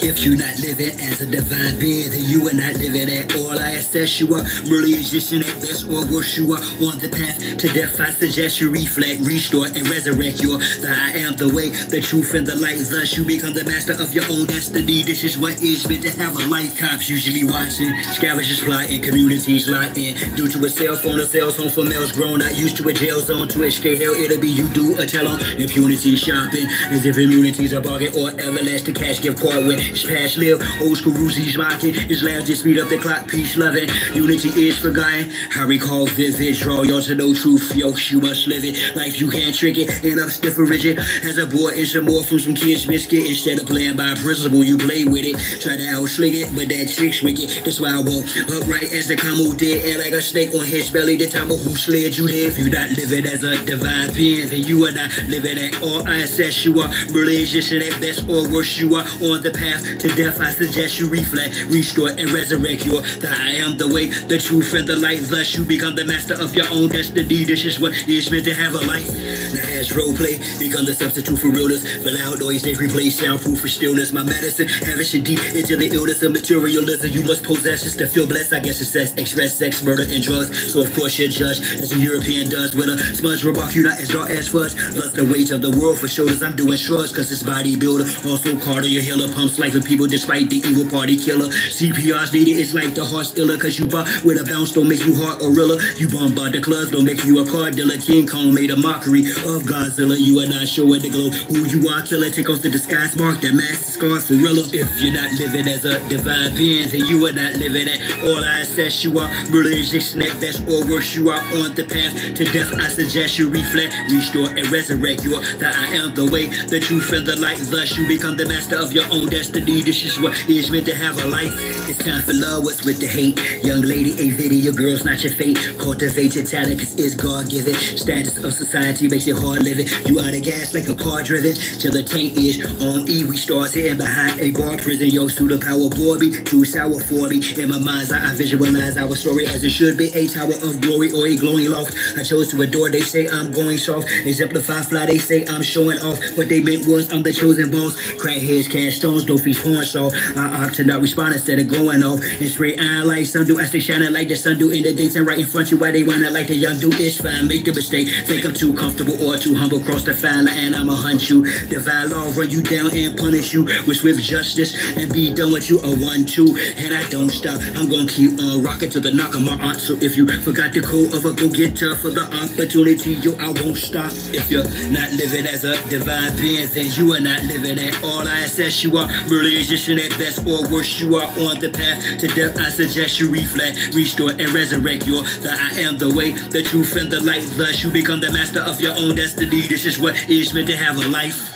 If you're not living as a divine being, then you are not living at all. I assess you are merely existing at best or worse. You are on the path to death. I suggest you reflect, restore, and resurrect your the I am, the way, the truth, and the light. Thus you become the master of your own destiny. This is what is meant to have a life. Cops usually watching, scavengers plotting, communities locked in due to a cell phone or sales home for males grown, not used to a jail zone. To escape hell, it'll be you do a tell on impunity shopping, as if immunity's a bargain or everlasting cash gift card when it's past live. Old school Ruzi's mocking, his labs just speed up the clock, peace loving. Unity is forgotten. I recall vivid, draw y'all to know truth. Yo, you must live it. Life you can't trick it. End up stiff or rigid. As a boy, it's more from some kids' biscuit. Instead of playing by principle, you play with it. Try to outsling it, but that chick's wicked. That's why I walk upright as the Kamo did, and like a snake on his belly. The time of who slid you there. If you not living as a divine being, then you are not living at all. I assess you are merely existing at best or worse. You are on the path to death. I suggest you reflect, restore, and resurrect your the I am, the way, the truth, and the light. Thus you become the master of your own destiny. This is what is meant to have a life. Now as roleplay become the substitute for realness. For loud noise they replace soundproof for stillness. My medicine having deep into the illness of materialism. You must possess just to feel blessed. I guess it's sex, express sex, murder, and drugs. So of course you're judged as a European does with a smudge remark. You not as dark as fudge. Thus the weight of the world for shoulders. I'm doing shrugs cause it's bodybuilder. Also Carter, your healer pumps life for people despite the evil party killer. CPR's needed, it's like the heart's iller. Cause you bought with a bounce don't make you heart gorilla. You bombard the clubs don't make you a car dealer. King Kong made a mockery of Godzilla. You are not showing the glow who you are till it take off the disguise mark. That mask is scarred for real. If you're not living as a divine being, then you are not living at all. I assess you are merely existing at best or worse. You are on the path to death. I suggest you reflect, restore, and resurrect your the I am, the way, the truth, and the light. Thus you become the master of your own destiny. This is what is meant to have a life. It's time for love, what's with the hate? Young lady, a video, girl's not your fate. Cultivate your talent, cause it's God-given. Status of society makes it hard living. You out of gas like a car driven till the tank is on E. We start sitting behind a bar prison. Yo, through the power bore me, too sour for me. In my mind's eye, I visualize our story as it should be. A tower of glory or a glowing loft. I chose to adore, they say I'm going soft. Exemplify fly, they say I'm showing off. What they meant was I'm the chosen boss. Crackheads, cast stones, don't feast horn saw. I opt to not respond instead of going off. And straight iron like sun do, I stay shining like the sun do in the daytime right in front you. Why they wanna like the young dude? It's fine, make the mistake. Think I'm too comfortable or too humble. Cross the fine line and I'ma hunt you. Divine law run you down and punish you with swift justice and be done with you a 1-2. And I don't stop, I'm gonna keep on rocking to the knock of my aunt. So if you forgot the code of a go-getter for the opportunity, yo, I won't stop. If you're not living as a divine being, then you are not living at all. I assess you are merely existing at best or worse. You are on the path to death. I suggest you reflect, restore, and resurrect your the I am, the way, the truth, and the light. Thus you become the master of your own destiny. This is what is meant to have a life.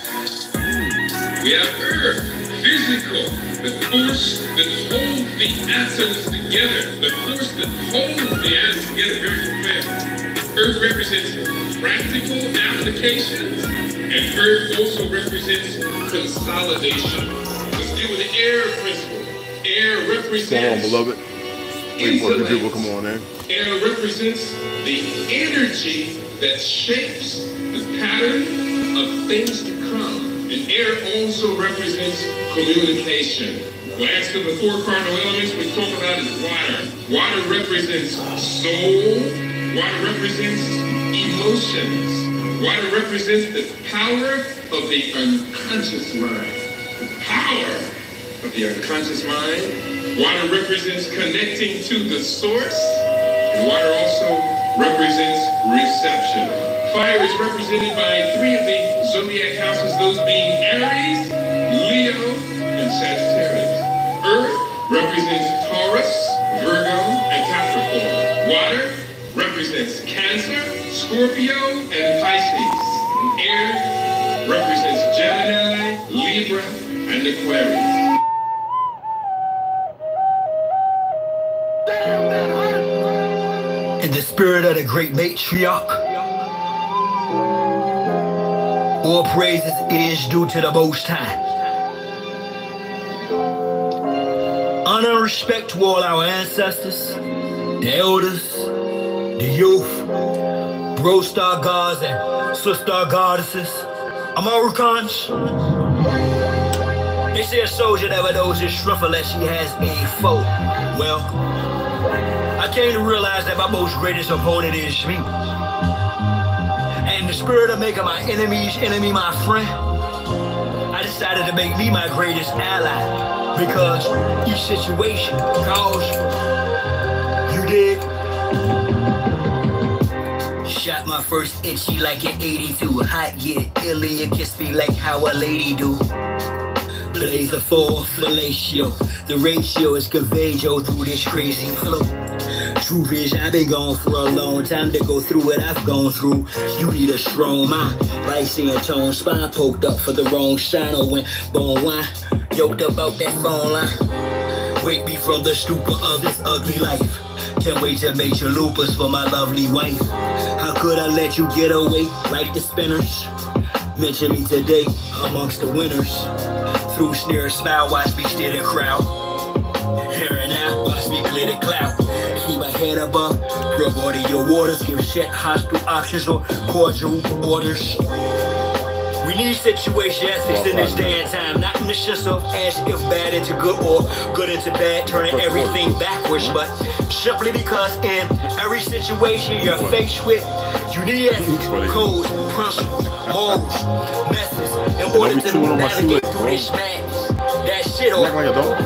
We have earth, physical, the force that holds the atoms together, the force that holds the atoms together. Very clear. Earth represents practical applications, and earth also represents consolidation. Let's deal with the air principle. Air represents. Come on, beloved. Wait for the people. Come on, man. Air represents the energy that shapes the pattern of things to come. And air also represents communication. Last of the 4 cardinal elements we talk about is water. Water represents soul. Water represents emotions. Water represents the power of the unconscious mind. The power of the unconscious mind. Water represents connecting to the source. And water also represents reception. Fire is represented by 3 of the zodiac houses, those being Aries, Leo, and Sagittarius. Earth represents Taurus, Virgo, and Capricorn. Water represents Cancer, Scorpio, and Pisces. And air represents Gemini, Libra, and Aquarius. In the spirit of the great matriarch, all praises is due to the Most High. Honor and respect to all our ancestors, the elders, the youth, bro star gods and sister goddesses, Americans, They say a soldier never knows his strength unless he has a foe. Well, I came to realize that my most greatest opponent is me. And in the spirit of making my enemy's enemy my friend, I decided to make me my greatest ally. Because each situation calls, you dig? Shot my first itchy like an 82. Hot, yeah, alien kiss me like how a lady do. Blaze a full fellatio. The ratio is conveyed, yo, through this crazy flow. Truth is, I've been gone for a long time to go through what I've gone through. You need a strong mind. Like seeing tone spine poked up for the wrong shine. Or when bone wine yoked about that phone line. Wake me from the stupor of this ugly life. Can't wait to make your lupus for my lovely wife. How could I let you get away like the spinners? Mention me today amongst the winners. Through snare smile, watch me steer the crowd. Here and now, watch me clear the cloud. Keep my head above, rub water your waters. Give shit hospital options or cordial orders. We need situation ethics in this day and time, not in the sense of as if bad into good or good into bad, turning everything backwards, but simply because in every situation you're faced with, you need ethics, codes, principles, morals, methods in order to navigate through this madness. That shit or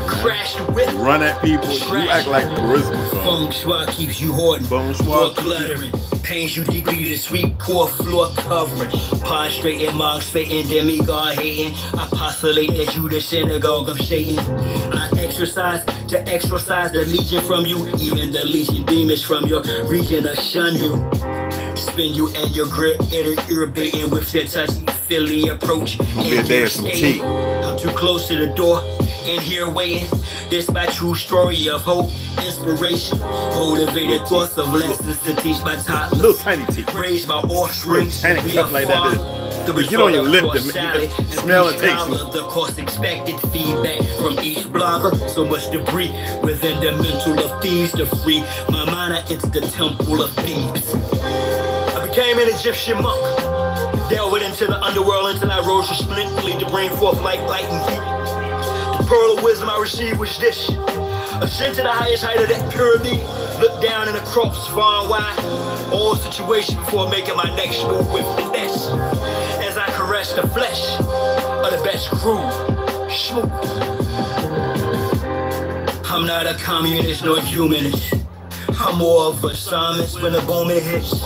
crash with, run at people, you act like charisma. Feng Shui keeps you hoarding, floor cluttering, pains you deeply to sweep core floor covering, prostrating, marks fading, demigod hating. I postulate as you the synagogue of Satan. I exercise to exorcise the legion from you, even the legion demons from your region of shun you. Spin you and your grip, irritating with your touchy, Philly approach. I'm too close to the door, in here waiting. This my true story of hope, inspiration, motivated thoughts of lessons to teach my top. Little tiny teeth. Raise my offspring. Tiny stuff like that. You don't even lift them. Smell and taste them. The course expected feedback from each blogger. So much debris within the mental of thieves to free my mind into the temple of thieves. I became an Egyptian monk. Delved into the underworld until I rose resplendently to bring forth like light and heat. The pearl of wisdom I received was this. Ascend to the highest height of that pyramid. Look down in the cross far and wide. All situations before making my next move with finesse. As I caress the flesh of the best crew. Smooth. I'm not a communist nor humanist. I'm more of a psalmist when the moment hits.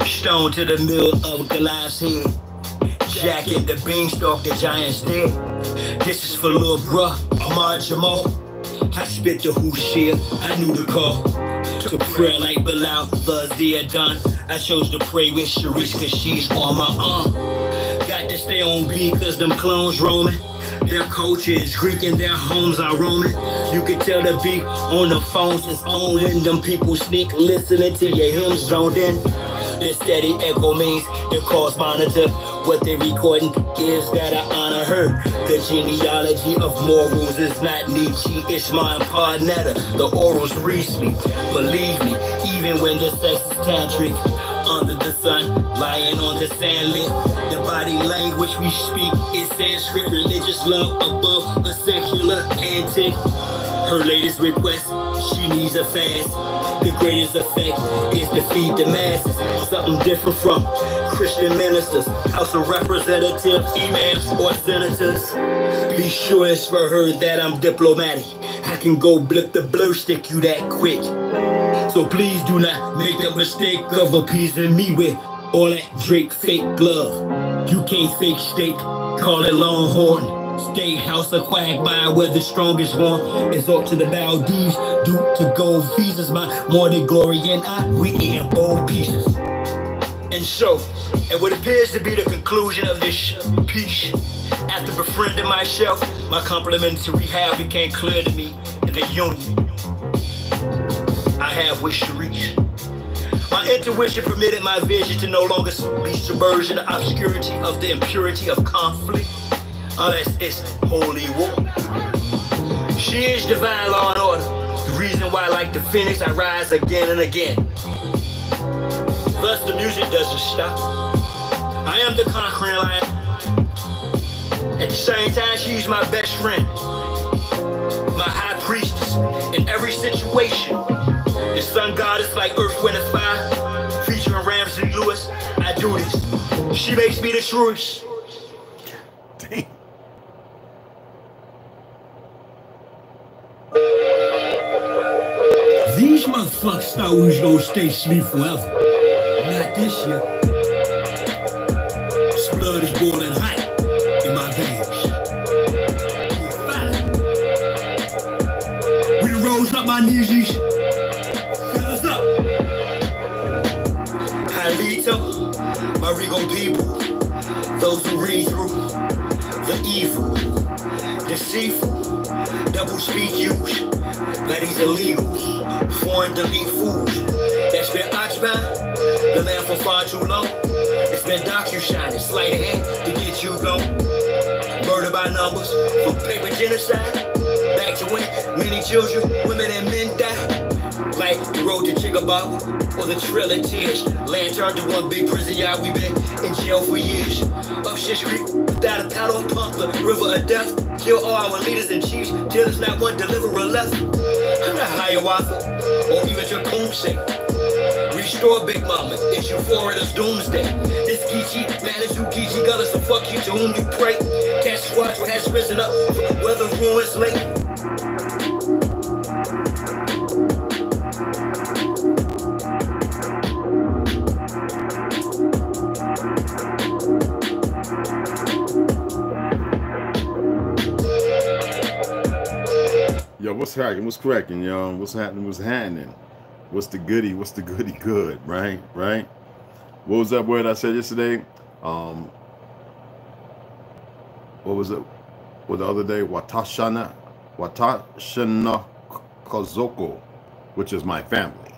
Stone to the middle of Goliath's head. Jacket the beanstalk, the giant's dead. This is for little bruh, Ahmad Jamal. I spit the who shit, I knew the call. To prayer like Bilal, the Ziadan. I chose to pray with Sharice cause she's on my arm. Got to stay on beat cause them clones roaming. Their culture is Greek and their homes are Roman. You can tell the beat on the phones is on when them people sneak listening to your hymns zoned in. The steady echo means the cause monitor. What they recording is that I honor her. The genealogy of morals is not Nietzsche, it's my partner. The orals reach me, believe me, even when the sex is tantric. Under the sun, lying on the sandlit. The body language we speak is Sanskrit. Religious love above a secular antic. Her latest request, she needs a fast. The greatest effect is to feed the masses. Something different from Christian ministers, House of Representatives, imams, or senators. Be sure it's for her that I'm diplomatic. I can go blip the blur stick you that quick. So please do not make the mistake of appeasing me with all that Drake fake glove. You can't fake steak, call it Longhorn. Steakhouse, a quagmire where the strongest one is up to the Maldives. Due to gold visas, my morning glory and I, we eating bold pieces. And so, at what appears to be the conclusion of this piece, after befriending myself, my complementary half became clear to me in the union I have with Sharice. My intuition permitted my vision to no longer be submerged in the obscurity of the impurity of conflict. Unless it's holy war. She is divine law and order. The reason why, like the phoenix, I rise again and again. Thus the music doesn't stop. I am the conquering lion. At the same time, she's my best friend, my high priestess in every situation. The sun goddess like Earth, Wind, and Fire, featuring Ramsey Lewis. I do this. She makes me the truest. Damn. These motherfuckers thought we was gonna stay asleep forever. Not this year. This blood is boiling hot in my veins. We rose up my knees. Fill us up. Halito, my regal people. Those who read through the evil, deceitful, double speak use. That these illegals, foreign delete fools. That's been occupied the land for far too long. It's been docu-shining, sleight of hand to get you low. Murder by numbers, from paper genocide. Back to when many children, women and men die. Like the road to Chickabaw, or the Trail of Tears. Land turned to one big prison yard, we been in jail for years. Up Shit Creek, without a paddle, pump the river of death. Kill all our leaders and chiefs, till there's not one deliverer left. I'm not Hiawatha, or even Tecumseh. Restore Big Mama, issue foreigners doomsday. This Geechee, man is who Geechee got us, so fuck you to whom you pray. Catch squad has risen up, where the ruins lay. Yo, what's cracking? What's cracking, yo? What's happening? What's happening? What's the goody? What's the goody good? Right? Right? What was that word I said yesterday? What was it? Well, the other day, Watashana Kozoko, which is my family.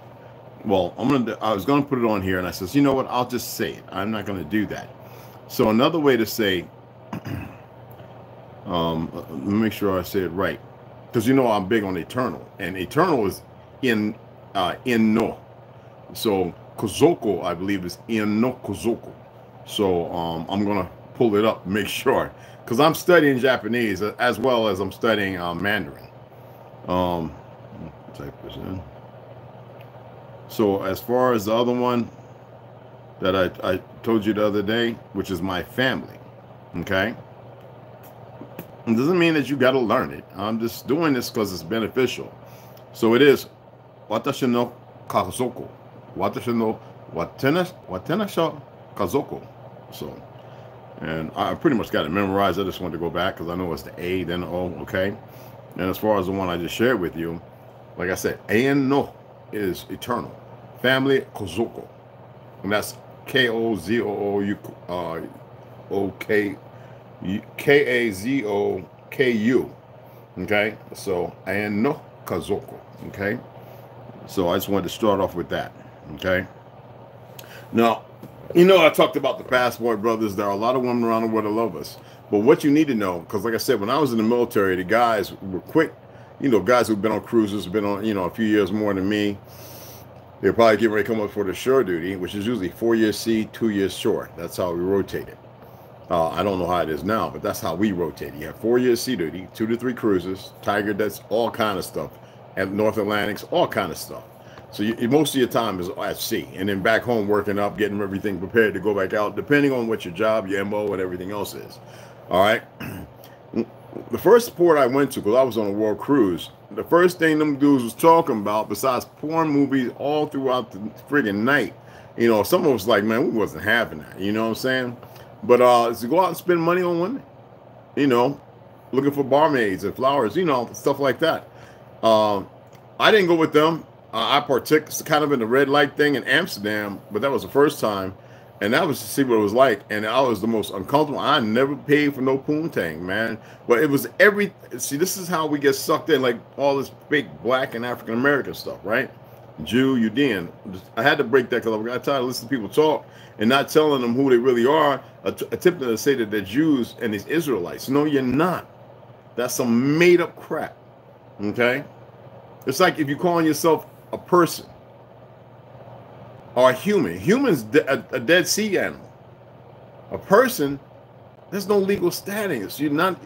Well, I was gonna put it on here, and I says, you know what? I'll just say it. I'm not gonna do that. So another way to say, let me make sure I say it right. Because you know I'm big on eternal, and eternal is in no. So Kozoko, I believe, is in no Kozoko. So I'm gonna pull it up, make sure, because I'm studying Japanese as well as I'm studying Mandarin. Type this in. So as far as the other one that I told you the other day, which is my family, okay. It doesn't mean that you got to learn it. I'm just doing this because it's beneficial. So it is Watashi no Kazoko. Watashi no Watenasha Kazoko. So, and I pretty much got it memorized. I just wanted to go back because I know it's the A, then the O, okay? And as far as the one I just shared with you, like I said, A and No is eternal. Family Kozoko. And that's K-O-Z-O-O-U-O-K. K-A-Z-O-K-U. Okay, so and no Kazoko. Okay, so I just wanted to start off with that. Okay, now you know I talked about the passport brothers. There are a lot of women around the world that love us, but what you need to know, because like I said, when I was in the military, the guys were quick. You know, guys who've been on cruises, been on a few years more than me. They're probably getting ready to come up for the shore duty, which is usually 4 years sea, 2 years shore. That's how we rotated. I don't know how it is now, but that's how we rotate. You have 4 years sea duty, 2 to 3 cruises, Tiger, that's all kind of stuff, and North Atlantics, all kind of stuff. So most of your time is at sea, and then back home working up, getting everything prepared to go back out, depending on what your job, your MO, and everything else is. All right. The first port I went to, because I was on a world cruise, the first thing them dudes was talking about, besides porn movies all throughout the friggin' night, you know, some of us like, man, we wasn't having that. You know what I'm saying? But to go out and spend money on women, you know, looking for barmaids and flowers, you know, stuff like that. I didn't go with them. I partook kind of in the red light thing in Amsterdam, but that was the first time. And that was to see what it was like. And I was the most uncomfortable. I never paid for no poontang, man. But it was see, this is how we get sucked in, like all this big black and African American stuff, right? Jew, yudean. I had to break that because I got tired of listening to people talk and not telling them who they really are, attempting to say that they're Jews and these Israelites. No, you're not. That's some made up crap. Okay? It's like if you're calling yourself a person or a human. Human's a dead sea animal. A person There's no legal status. You're not.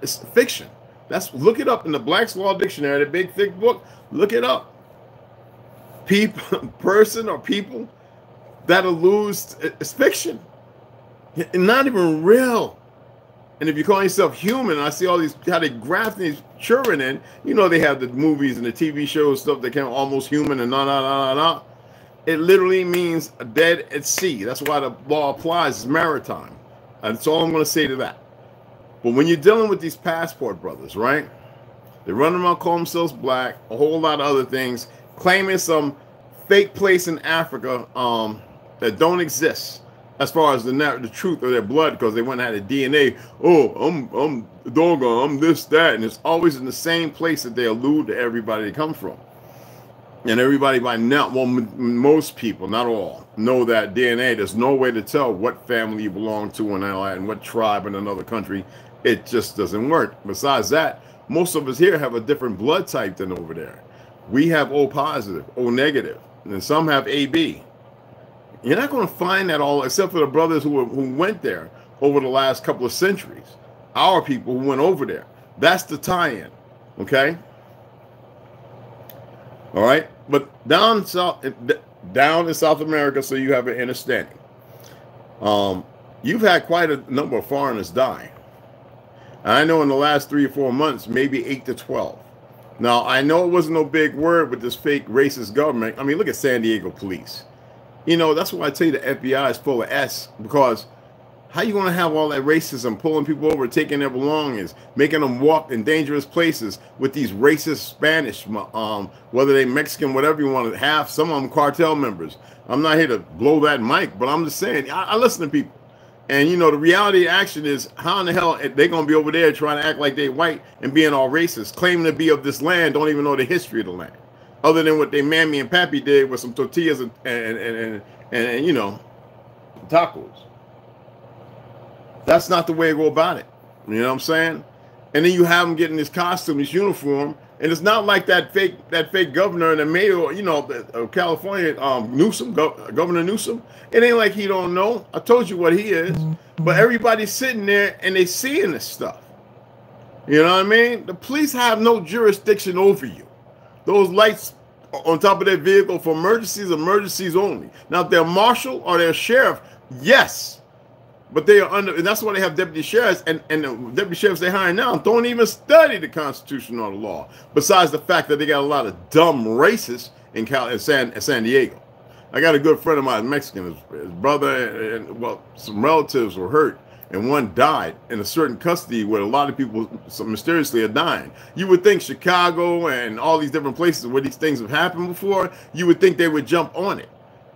It's fiction. Look it up in the Black's Law Dictionary, the big thick book. Look it up. Person or people that alludes, it's fiction. Not even real. And if you call yourself human, I see all these, how they graft these children in. You know, they have the movies and the TV shows, stuff that can almost human and na. It literally means dead at sea. That's why the law applies. It's maritime. That's all I'm going to say to that. But when you're dealing with these passport brothers, right? They run around, call themselves black, a whole lot of other things, claiming some fake place in Africa that don't exist as far as the truth of their blood, because they went and had a DNA. Oh, I'm Dogon, I'm this, that. And it's always in the same place that they allude to everybody they come from. And everybody by now, well, most people, not all, know that DNA. There's no way to tell what family you belong to and what tribe in another country. It just doesn't work. Besides that, most of us here have a different blood type than over there. We have O positive, O negative, and some have AB. You're not going to find that all, except for the brothers who went there over the last couple of centuries. Our people who went over there. That's the tie-in, okay? All right, but down in South America, so you have an understanding. You've had quite a number of foreigners die. I know in the last 3 or 4 months, maybe 8 to 12. Now, I know it wasn't no big word with this fake racist government. I mean, look at San Diego police. You know, that's why I tell you the FBI is full of S, because how you going to have all that racism, pulling people over, taking their belongings, making them walk in dangerous places with these racist Spanish, whether they Mexican, whatever you want to have, some of them cartel members. I'm not here to blow that mic, but I'm just saying, I listen to people. And, you know, the reality of action is, how in the hell they're going to be over there trying to act like they're white and being all racist, claiming to be of this land, don't even know the history of the land, other than what they Mammy and Pappy did with some tortillas and you know, tacos. That's not the way to go about it. You know what I'm saying? And then you have them getting this costume, this uniform, and it's not like that fake governor and the mayor, you know, California, Newsom, Governor Newsom. It ain't like he don't know. I told you what he is. But everybody's sitting there and they seeing this stuff. You know what I mean? The police have no jurisdiction over you. Those lights on top of their vehicle for emergencies only. Now, if they're marshal or they're sheriff, yes. But they are under, and that's why they have deputy sheriffs, and the deputy sheriffs they hire now don't even study the Constitution or the law. Besides the fact that they got a lot of dumb racists in San Diego. I got a good friend of mine, Mexican. His brother and well, some relatives were hurt, and one died in a certain custody where a lot of people mysteriously are dying. You would think Chicago and all these different places where these things have happened before, you would think they would jump on it.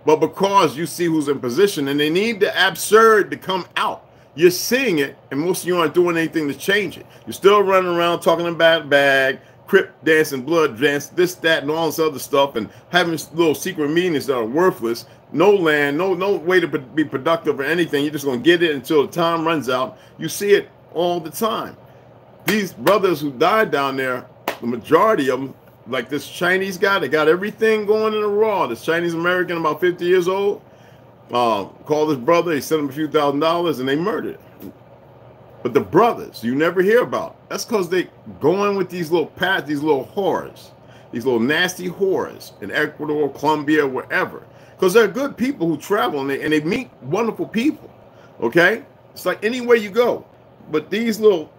But because you see who's in position and they need the absurd to come out, you're seeing it, and most of you aren't doing anything to change it. You're still running around talking about bag, crip dancing, blood dance, this, that, and all this other stuff, and having little secret meetings that are worthless. No land, no way to be productive or anything. You're just going to get it until the time runs out. You see it all the time. These brothers who died down there, the majority of them, like this Chinese guy that got everything going in a raw. This Chinese American, about 50 years old, called his brother. He sent him a few $1,000s, and they murdered him. But the brothers you never hear about. That's because they go in with these little these little whores, these little nasty whores in Ecuador, Colombia, wherever. Because they're good people who travel and they meet wonderful people. Okay, it's like anywhere you go. But these little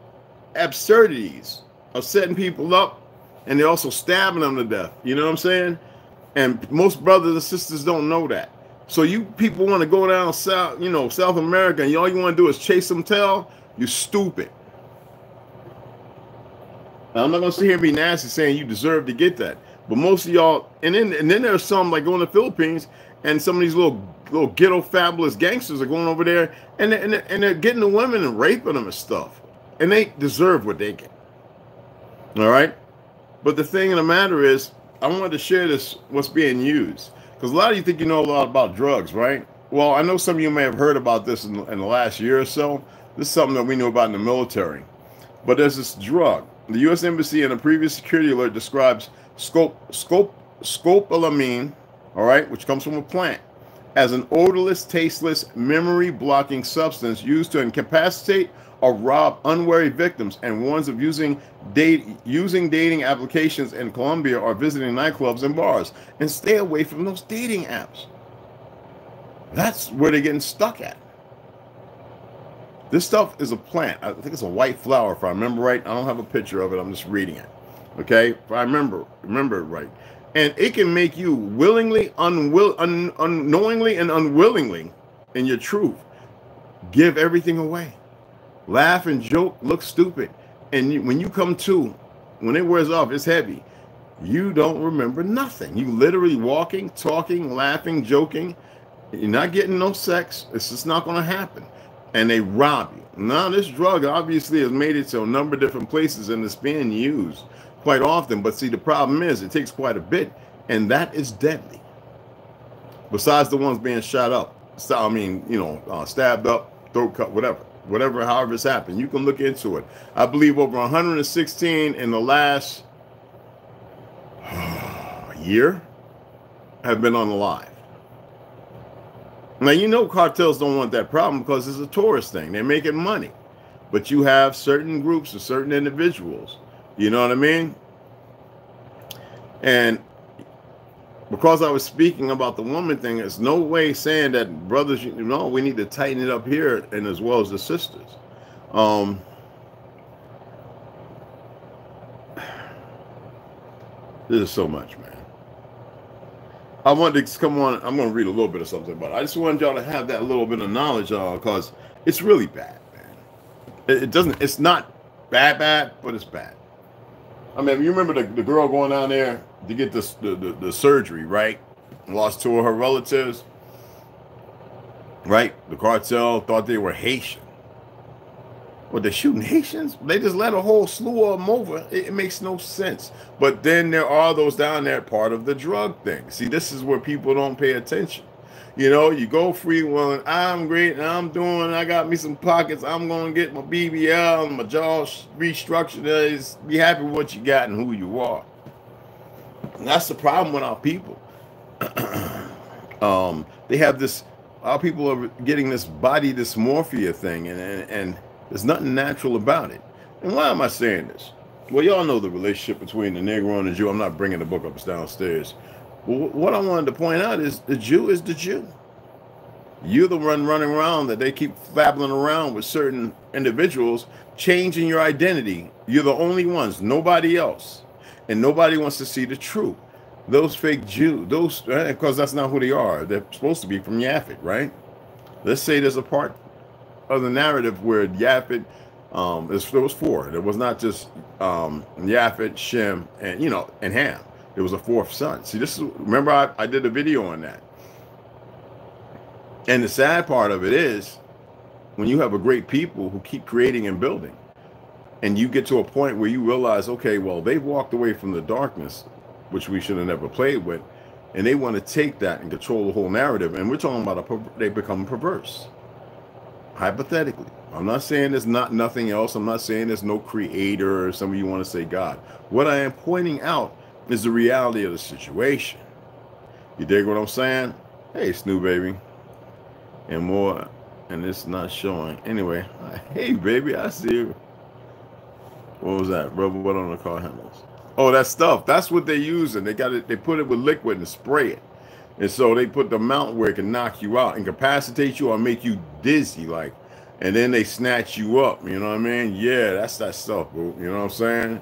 absurdities are setting people up. And they're also stabbing them to death. You know what I'm saying? And most brothers and sisters don't know that. So you people want to go down south, you know, South America, and all you want to do is chase some tail. You're stupid. Now, I'm not gonna sit here and be nasty saying you deserve to get that. But most of y'all, and then there's some like going to the Philippines, and some of these little ghetto fabulous gangsters are going over there, and they're getting the women and raping them and stuff. And they deserve what they get. All right. But the thing of the matter is, I wanted to share this, what's being used. Because a lot of you think you know a lot about drugs, right? Well, I know some of you may have heard about this in the last year or so. This is something that we knew about in the military. But there's this drug. The U.S. Embassy in a previous security alert describes scopolamine, all right, which comes from a plant. as an odorless, tasteless, memory-blocking substance used to incapacitate or rob unwary victims, and warns of using dating applications in Colombia or visiting nightclubs and bars. And stay away from those dating apps. That's where they're getting stuck at. This stuff is a plant. I think it's a white flower, if I remember right. I don't have a picture of it. I'm just reading it. Okay? If I remember it right. And it can make you willingly, unknowingly, and unwillingly, in your truth, give everything away. Laugh and joke, look stupid. And when you come to, when it wears off, it's heavy. You don't remember nothing. You literally walking, talking, laughing, joking. You're not getting no sex. It's just not going to happen. And they rob you. Now, this drug obviously has made it to a number of different places, and it's being used quite often. But see, the problem is it takes quite a bit, and that is deadly. Besides the ones being shot up, I mean, you know, stabbed up, throat cut, whatever, however it's happened. You can look into it. I believe over 116 in the last year have been unalived. Now, you know, cartels don't want that problem because it's a tourist thing. They're making money. But you have certain groups or certain individuals, you know what I mean? And because I was speaking about the woman thing, there's no way saying that brothers, you know, we need to tighten it up here, and as well as the sisters. There's so much, man. I wanted to come on. I'm going to read a little bit of something about it. I just wanted y'all to have that little bit of knowledge, because it's really bad, man. It's not bad, but it's bad. I mean, you remember the girl going down there to get the surgery, right? Lost two of her relatives, right? The cartel thought they were Haitian. Well, they're shooting Haitians? They just let a whole slew of them over. It makes no sense. But then there are those down there part of the drug thing. See, this is where people don't pay attention. You know, you go free one, I'm great, and I got me some pockets. I'm going to get my BBL and my jaw restructured. Be happy with what you got and who you are. And that's the problem with our people. They have this, our people are getting this body dysmorphia thing, and there's nothing natural about it. And why am I saying this? Well, y'all know the relationship between the Negro and the Jew. I'm not bringing the book up, it's downstairs. Well, what I wanted to point out is the Jew is the Jew. You're the one running around that they keep fabbling around with certain individuals, changing your identity. You're the only ones, nobody else. And nobody wants to see the truth. Those fake Jews, because that's not who they are. They're supposed to be from Yafet, right? Let's say there's a part of the narrative where Yafet, there was four. There was not just Yafet, Shem, and and Ham. There was a fourth son. See, this is, remember I did a video on that. And the sad part of it is when you have a great people who keep creating and building, and you get to a point where you realize, okay, well, they've walked away from the darkness, which we should have never played with, and they want to take that and control the whole narrative. And we're talking about they become perverse. Hypothetically, I'm not saying there's nothing else. I'm not saying there's no creator, or some of you want to say God. What I am pointing out is the reality of the situation. You dig what I'm saying? Hey, Snoo baby. And more, and it's not showing. Anyway, hey baby, I see you. What was that? Rubber what on the car handles? Oh, that stuff. That's what they're using. They got it. They put it with liquid and spray it. And so they put the amount where it can knock you out, incapacitate you, or make you dizzy, like, and then they snatch you up. You know what I mean? Yeah, that's that stuff, bro. You know what I'm saying?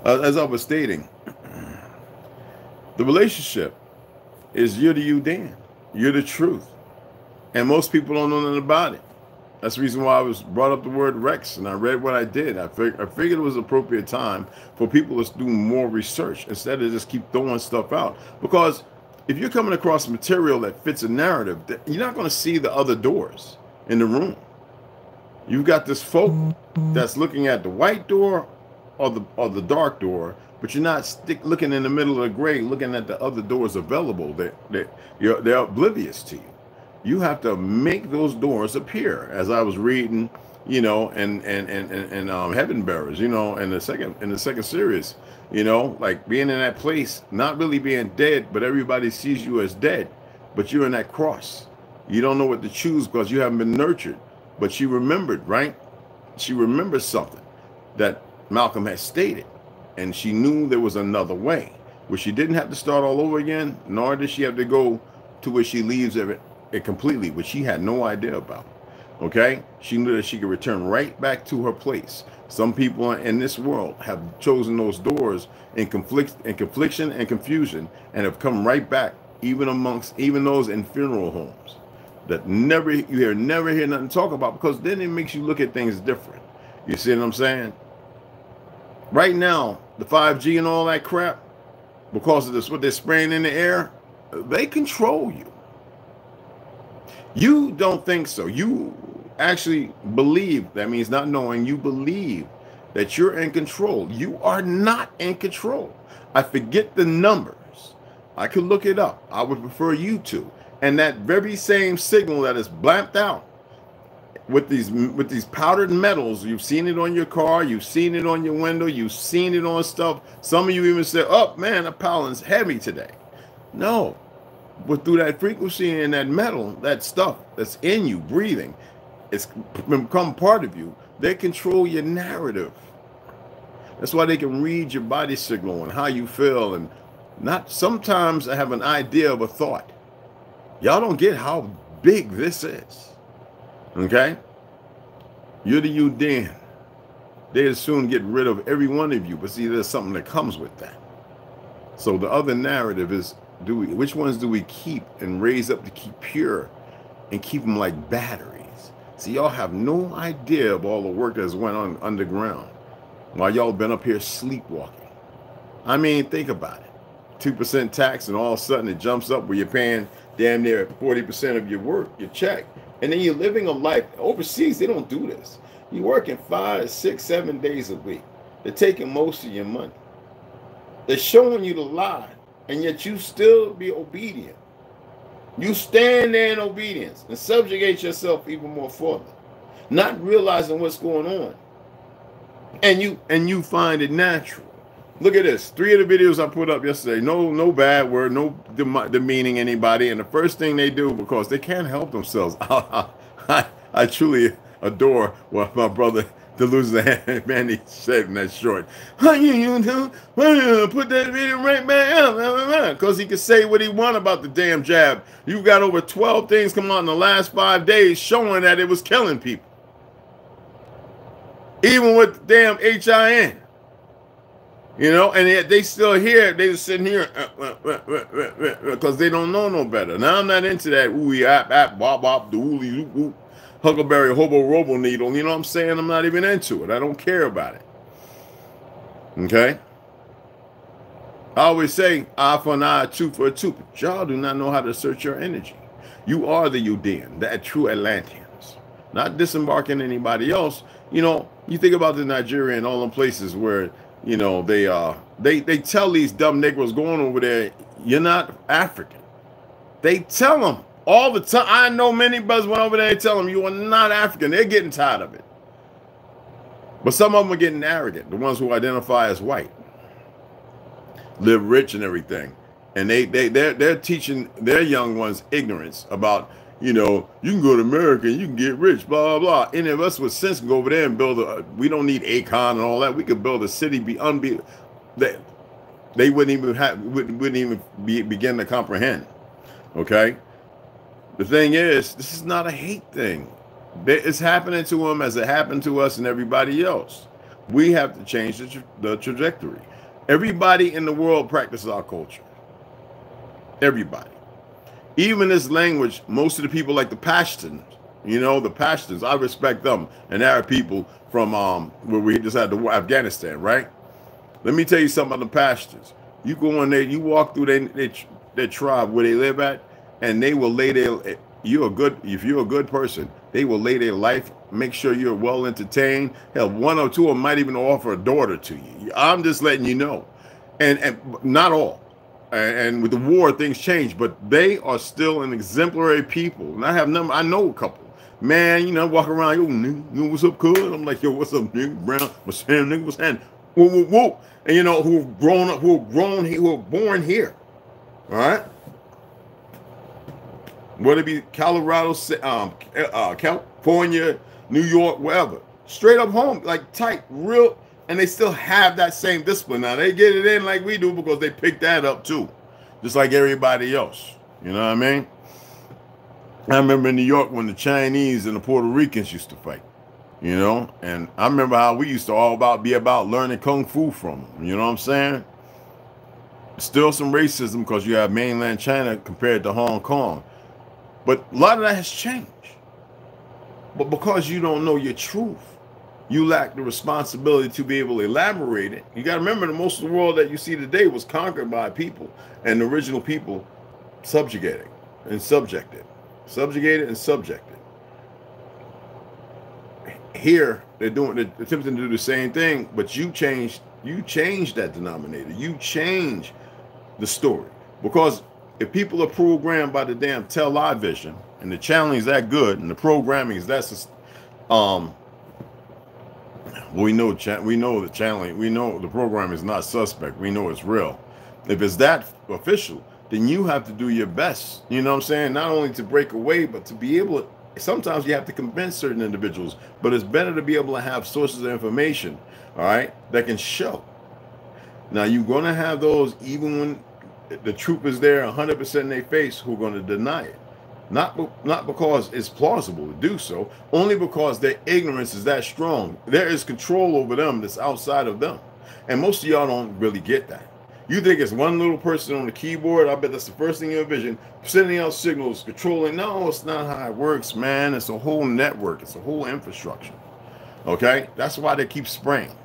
As I was stating, the relationship is you're the yudean. You're the truth. And most people don't know nothing about it. That's the reason why I was brought up the word Rex, and I read what I did. I figured it was appropriate time for people to do more research instead of just keep throwing stuff out. Because if you're coming across material that fits a narrative, you're not going to see the other doors in the room. You've got this folk that's looking at the white door or the dark door, but you're not looking in the middle of the gray, looking at the other doors available. They're oblivious to you. You have to make those doors appear. As I was reading, you know, and Heaven Bearers, you know, in the second series, you know, like being in that place, not really being dead, but everybody sees you as dead, but you're in that cross. You don't know what to choose because you haven't been nurtured. But she remembered, right? She remembered something that Malcolm had stated, and she knew there was another way, where she didn't have to start all over again, nor did she have to go to where she leaves it completely, which she had no idea about. Okay, she knew that she could return right back to her place. Some people in this world have chosen those doors in confliction and confusion, and have come right back, even amongst those in funeral homes that never hear nothing to talk about, because then it makes you look at things different. You see what I'm saying? Right now, the 5G and all that crap, because of this, what they're spraying in the air, they control you. You don't think so. You actually believe, that means not knowing, you believe that you're in control. You are not in control. I forget the numbers. I could look it up. I would prefer you to. And that very same signal that is blamped out with these powdered metals, you've seen it on your car, you've seen it on your window, you've seen it on stuff. Some of you even say, oh man, the pollen's heavy today. No, but through that frequency and that metal, that stuff that's in you breathing, it's become part of you. They control your narrative. That's why they can read your body signal and how you feel, and not sometimes I have an idea of a thought. Y'all don't get how big this is. Okay? You're the yudean. They'll soon get rid of every one of you, but see, there's something that comes with that. So the other narrative is, which ones do we keep and raise up to keep pure and keep them like batteries? See, y'all have no idea of all the work that's went on underground while y'all been up here sleepwalking. I mean, think about it. 2% tax, and all of a sudden it jumps up where you're paying damn near 40% of your work, your check. And then you're living a life. Overseas, they don't do this. You're working 5, 6, 7 days a week. They're taking most of your money. They're showing you the lie, and yet you still be obedient. You stand there in obedience and subjugate yourself even more for them, not realizing what's going on. And you find it natural. Look at this. 3 of the videos I put up yesterday. No bad word, no demeaning anybody. And the first thing they do, because they can't help themselves. I truly adore what my brother ToLU'S man, he said in that short. How you do? Put that video right back up. Because he could say what he want about the damn jab. You've got over 12 things come out in the last 5 days showing that it was killing people. Even with the damn HIN. You know, and they still here. They just sitting here because they don't know no better. Now I'm not into that ooey ap bop bop the ooly oop huckleberry hobo robo needle. You know what I'm saying? I'm not even into it. I don't care about it. Okay. I always say eye for an eye, tooth for a tooth. But y'all do not know how to search your energy. You are the yudean, the true Atlanteans. Not disembarking anybody else. You know, you think about the Nigeria and all them places where, you know, they tell these dumb Negroes going over there, you're not African. They tell them all the time. I know many brothers went over there and tell them you are not African. They're getting tired of it. But some of them are getting arrogant. The ones who identify as white, live rich and everything, and they're teaching their young ones ignorance about, you know, you can go to America and you can get rich, blah, blah, blah. Any of us with sense can go over there and build we don't need Akon and all that. We could build a city that they wouldn't even begin to comprehend. Okay? The thing is, this is not a hate thing. It's happening to them as it happened to us and everybody else. We have to change the trajectory. Everybody in the world practices our culture. Everybody. Even this language, most of the people like the Pashtuns, you know, the Pashtuns, I respect them, and Arab people from where we just had the war, Afghanistan, right? Let me tell you something about the Pashtuns. You go in there, you walk through their tribe where they live at, and they will lay their, if you're a good person, they will lay their life, make sure you're well entertained. Hell, 1 or 2 of them might even offer a daughter to you. I'm just letting you know. And not all. and with the war, things change, but they are still an exemplary people. And I know a couple. Man, you know, walk around, yo, nigga, what's up, cuz? I'm like, yo, what's up, nigga? Brown, what's happening, nigga? What's happening? Whoa, whoa, whoa. And you know, who have grown up, who are born here. All right. Whether it be Colorado, California, New York, wherever. Straight up home, like tight, real, and they still have that same discipline. Now they get it in like we do because they pick that up too. Just like everybody else. You know what I mean? I remember in New York when the Chinese and the Puerto Ricans used to fight, you know, and I remember how we used to be about learning Kung Fu from them, you know what I'm saying? Still some racism because you have mainland China compared to Hong Kong, but a lot of that has changed. But because you don't know your truth, you lack the responsibility to be able to elaborate it. You got to remember that most of the world that you see today was conquered by people, and the original people subjugated and subjected. Here they're attempting to do the same thing, but you change that denominator. You change the story, because if people are programmed by the damn television and the channel is that good and the programming is that's we know the channeling, we know the program is not suspect, we know it's real. If it's that official, then you have to do your best, you know what I'm saying? Not only to break away, but to be able to, sometimes you have to convince certain individuals, but it's better to be able to have sources of information, all right, that can show. Now, you're going to have those, even when the truth is there 100% in their face, who are going to deny it. Not because it's plausible to do so, only because their ignorance is that strong. There is control over them that's outside of them. And most of y'all don't really get that. You think it's one little person on the keyboard. I bet that's the first thing you envision, sending out signals, controlling. No, it's not how it works, man. It's a whole network. It's a whole infrastructure. Okay? That's why they keep spraying.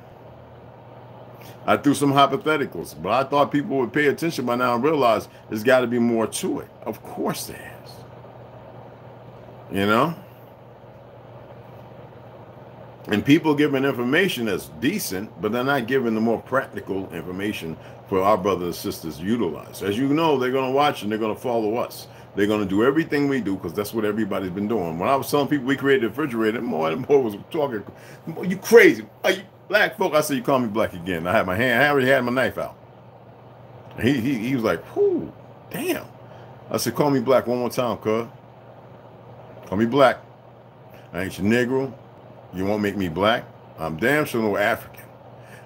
I threw some hypotheticals, but I thought people would pay attention by now and realize there's got to be more to it. Of course there is. You know? And people giving information that's decent, but they're not giving the more practical information for our brothers and sisters to utilize. As you know, they're going to watch and they're going to follow us. They're going to do everything we do because that's what everybody's been doing. When I was telling people we created a refrigerator, more and more was talking, you crazy. Are you black folk? I said, you call me black again. I had my hand, I already had my knife out. He was like, whoo, damn. I said, call me black one more time, cuz. Call me black. I ain't your Negro. You won't make me black. I'm damn sure no African.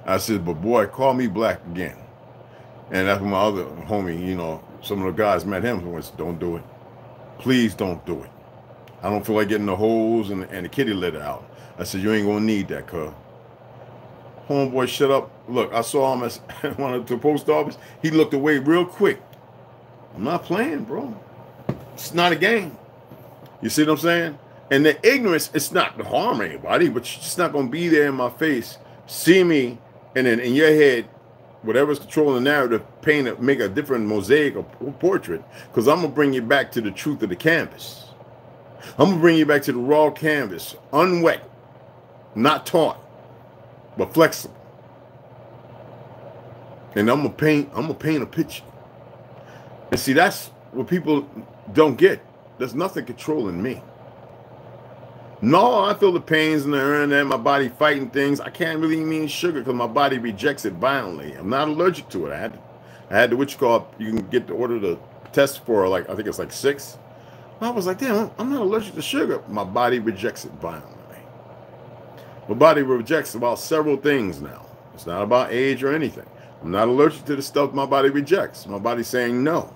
I said, but boy, call me black again. And that's when my other homie, you know, some of the guys met him and went, don't do it. Please don't do it. I don't feel like getting the hose and the kitty litter out. I said, you ain't gonna need that, cuz. Homeboy, shut up. Look, I saw him at one of the post office. He looked away real quick. I'm not playing, bro. It's not a game. You see what I'm saying? And the ignorance, it's not to harm anybody, but you're just not going to be there in my face, see me, and then in your head, whatever's controlling the narrative, make a different mosaic or portrait, because I'm going to bring you back to the truth of the canvas. I'm going to bring you back to the raw canvas, unwet, not taut, but flexible. And I'm going to paint a picture. And see, that's what people don't get. There's nothing controlling me. No, I feel the pains and the urn and my body fighting things. I can't really mean sugar because my body rejects it violently. I'm not allergic to it. I had what you call, you can get the order to test for, like, I think it's like 6. I was like, damn, I'm not allergic to sugar. My body rejects it violently. My body rejects about several things now. It's not about age or anything. I'm not allergic to the stuff my body rejects. My body's saying no.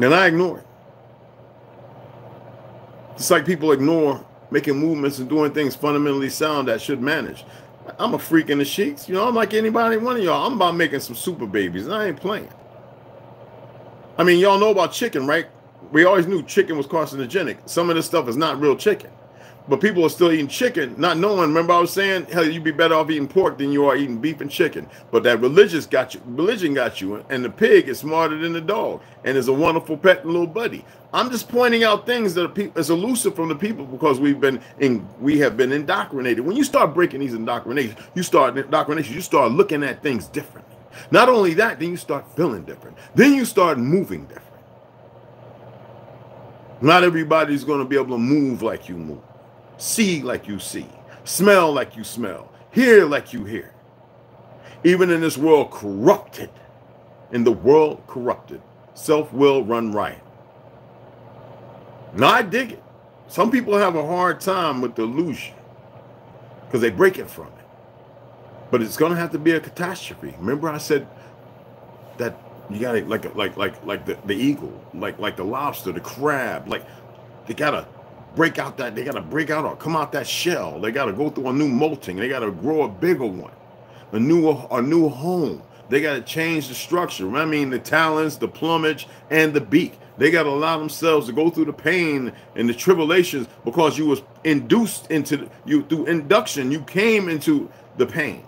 And I ignore it. It's like people ignore making movements and doing things fundamentally sound that should manage. I'm a freak in the sheets. You know, I'm like anybody, one of y'all. I'm about making some super babies, and I ain't playing. I mean, y'all know about chicken, right? We always knew chicken was carcinogenic. Some of this stuff is not real chicken. But people are still eating chicken, not knowing. Remember I was saying, hell, you'd be better off eating pork than you are eating beef and chicken. But that religion got you, and the pig is smarter than the dog, and is a wonderful pet and little buddy. I'm just pointing out things that is elusive from the people because we have been indoctrinated. When you start breaking these indoctrinations, you start looking at things differently. Not only that, then you start feeling different. Then you start moving different. Not everybody's going to be able to move like you move, see like you see, smell like you smell, hear like you hear. Even in this world corrupted, self-will run riot. Now I dig it. Some people have a hard time with the illusion because they break it from it. But it's going to have to be a catastrophe. Remember I said that you got to like the eagle, like the lobster, the crab, like they got to break out or come out that shell. They got to go through a new molting. They got to grow a bigger one, a new home. They got to change the structure. I mean, the talons, the plumage, and the beak. They got to allow themselves to go through the pain and the tribulations because you was induced into through induction. You came into the pain.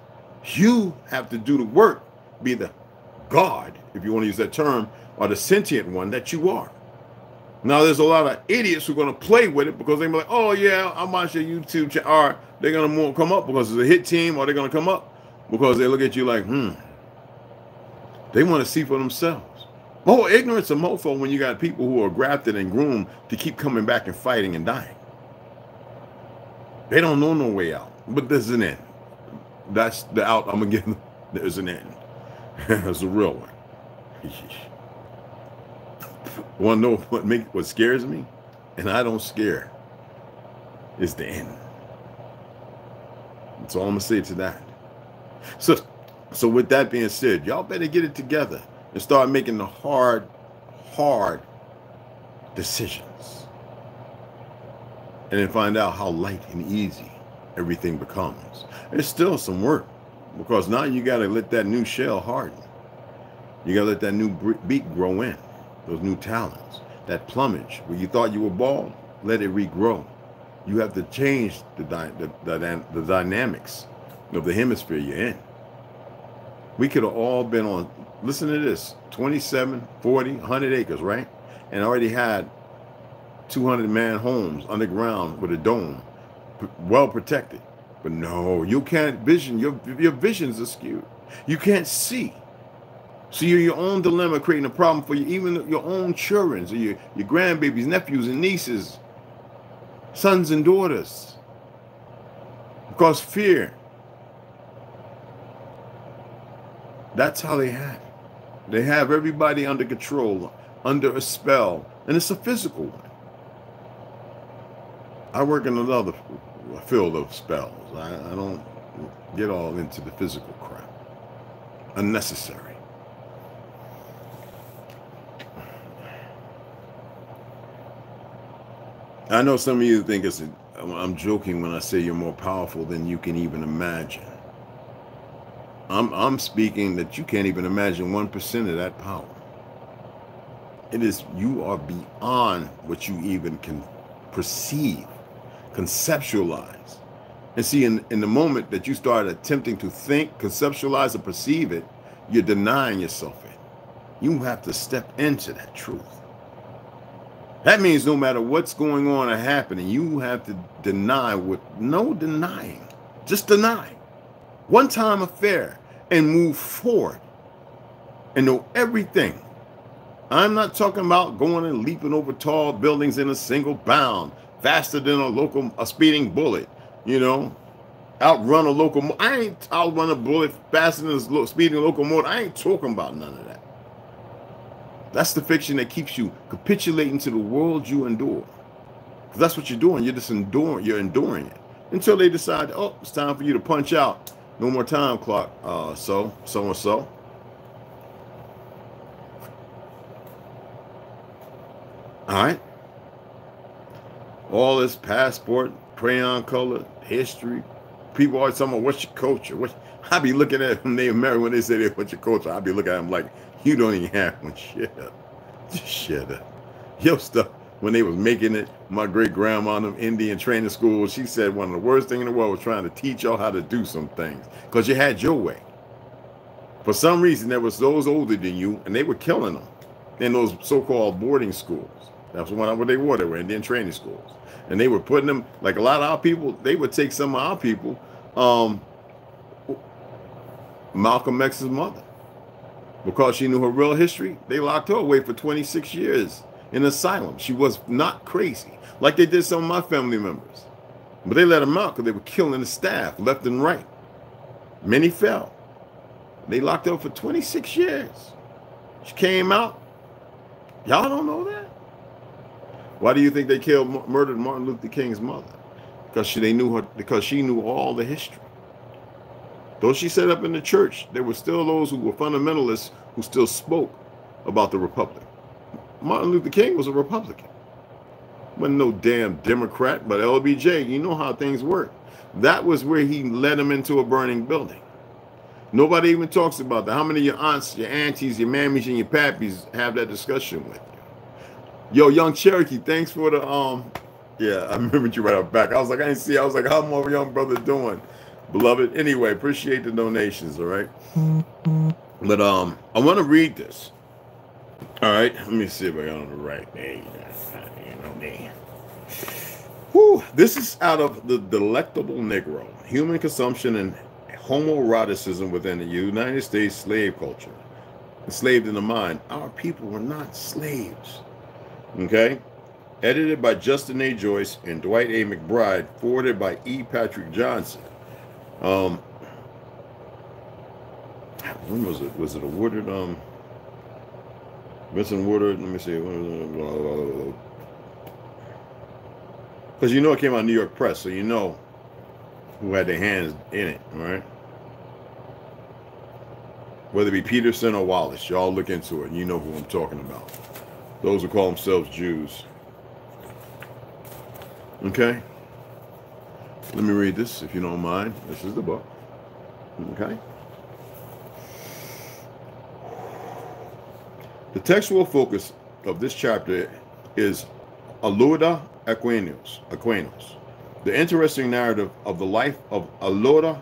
You have to do the work, be the God, if you want to use that term, or the sentient one that you are. Now, there's a lot of idiots who are going to play with it because they're like, oh, yeah, I'm watching your YouTube channel. Or they're going to come up because it's a hit team, or they're going to come up because they look at you like, They want to see for themselves. Oh, ignorance of mofo when you got people who are grafted and groomed to keep coming back and fighting and dying. They don't know no way out, but there's an end. That's the out I'm going to give them. There's an end. That's a real one. Want to know what scares me? And I don't scare. It's the end. That's all I'm going to say to that. So with that being said, y'all better get it together and start making the hard decisions. And then find out how light and easy everything becomes. There's still some work because now you got to let that new shell harden. You got to let that new beak grow in, those new talons, that plumage. Where you thought you were bald, let it regrow. You have to change the dynamics of the hemisphere you're in. We could have all been on, listen to this, 27, 40, 100 acres, right? And already had 200-man homes underground with a dome, well protected. But no, you can't vision, your vision's askew. You can't see. So you're your own dilemma, creating a problem for you, even your own children, so your grandbabies, nephews, and nieces, sons and daughters. Because fear. That's how they have. They have everybody under control, under a spell, and it's a physical one. I work in another field of spells. I don't get all into the physical crap. Unnecessary. I know some of you think I'm joking when I say you're more powerful than you can even imagine. I'm speaking that you can't even imagine 1% of that power. It is, you are beyond what you even can perceive, conceptualize. And see, in the moment that you start attempting to think, conceptualize, or perceive it, you're denying yourself it. You have to step into that truth. That means no matter what's going on or happening, you have to deny with no denying. Just deny. One-time affair and move forward and know everything. I'm not talking about going and leaping over tall buildings in a single bound, faster than a speeding bullet, you know, outrun a locomotive. I ain't outrun a bullet faster than a speeding locomotive. I ain't talking about none of that. That's the fiction that keeps you capitulating to the world you endure. Because that's what you're doing. You're just enduring. You're enduring it until they decide, oh, it's time for you to punch out. No more time clock. So and so. All right. All this passport, crayon color, history. People always talking about what's your culture. I be looking at them Native American when they say what's your culture. I be looking at them like, you don't even have one. Shut up. Just shut up. Your stuff, when they was making it, my great-grandma in them Indian training school, she said one of the worst things in the world was trying to teach y'all how to do some things because you had your way. For some reason, there was those older than you, and they were killing them in those so-called boarding schools. That's what they were. They were Indian training schools. And they were putting them, like a lot of our people, they would take some of our people, Malcolm X's mother, Because she knew her real history, they locked her away for 26 years in an asylum. She was not crazy, like they did some of my family members. But they let them out because they were killing the staff left and right. Many fell. They locked her up for 26 years. She came out. Y'all don't know that? Why do you think they murdered Martin Luther King's mother? Because she knew all the history. Though she set up in the church, there were still those who were fundamentalists who still spoke about the Republic. Martin Luther King was a Republican. Wasn't no damn Democrat, but LBJ, you know how things work. That was where he led them into a burning building. Nobody even talks about that. How many of your aunts, your aunties, your mammies, and your pappies have that discussion with you? Yo, Young Cherokee, thanks for the yeah, I remembered you right up back. I was like, I didn't see. I was like, how's my young brother doing? Beloved. Anyway, appreciate the donations, all right? But I want to read this. All right, let me see if I got on the right page. You know me. Whew. This is out of The Delectable Negro, Human Consumption and Homoeroticism Within the United States Slave Culture. Enslaved in the Mind. Our people were not slaves. Okay? Edited by Justin A. Joyce and Dwight A. McBride. Forwarded by E. Patrick Johnson. When was it? Was it awarded? Vincent Woodard. Let me see. Because you know it came out of New York Press, so you know who had their hands in it, right? Whether it be Peterson or Wallace, y'all look into it, and you know who I'm talking about. Those who call themselves Jews. Okay? Let me read this, if you don't mind. This is the book. Okay? The textual focus of this chapter is Alauda Aquanos, the interesting narrative of the life of Alauda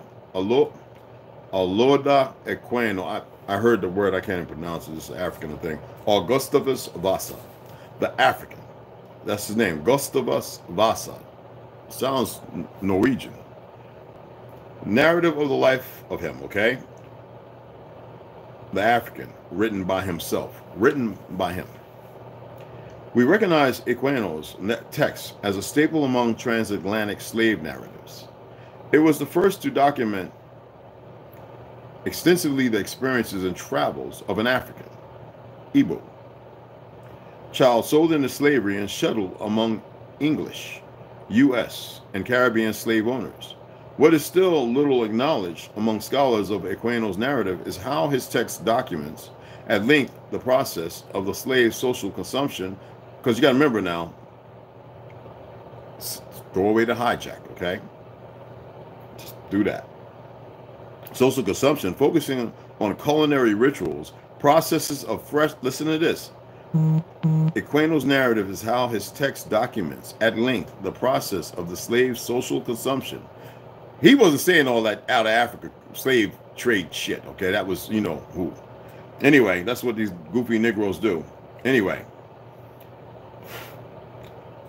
Aquino. I heard the word, I can't even pronounce it, it's an African thing. Augustus Vasa, the African. That's his name, Gustavus Vasa. Sounds Norwegian. Narrative of the life of him, okay? The African, written by himself, written by him. We recognize Aquino's text as a staple among transatlantic slave narratives. It was the first to document extensively the experiences and travels of an African, Igbo, child sold into slavery and shuttled among English, U.S., and Caribbean slave owners. What is still little acknowledged among scholars of Aquino's narrative is how his text documents at length the process of the slave social consumption, because you got to remember now, throw away the hijack, okay? Just do that. Social consumption, focusing on culinary rituals, processes of fresh, listen to this. Aquino's narrative is how his text documents at length the process of the slave social consumption. He wasn't saying all that out of Africa slave trade shit, okay? That was, you know, who. Anyway, that's what these goofy Negroes do. Anyway,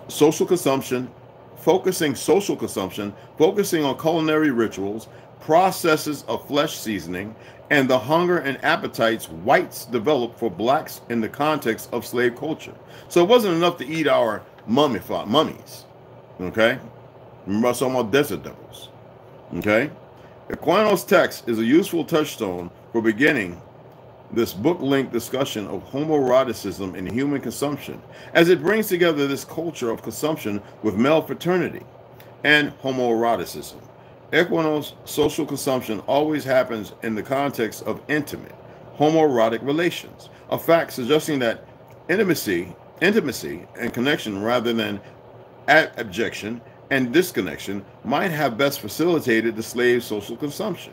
social consumption, focusing on culinary rituals, processes of flesh seasoning, and the hunger and appetites whites developed for blacks in the context of slave culture. So it wasn't enough to eat our mummies, okay? Remember I was talking about desert devils, okay? Aquino's text is a useful touchstone for beginning this book-length discussion of homoeroticism and human consumption, as it brings together this culture of consumption with male fraternity and homoeroticism. Aquino's social consumption always happens in the context of intimate, homoerotic relations, a fact suggesting that intimacy and connection rather than abjection and disconnection might have best facilitated the slave social consumption.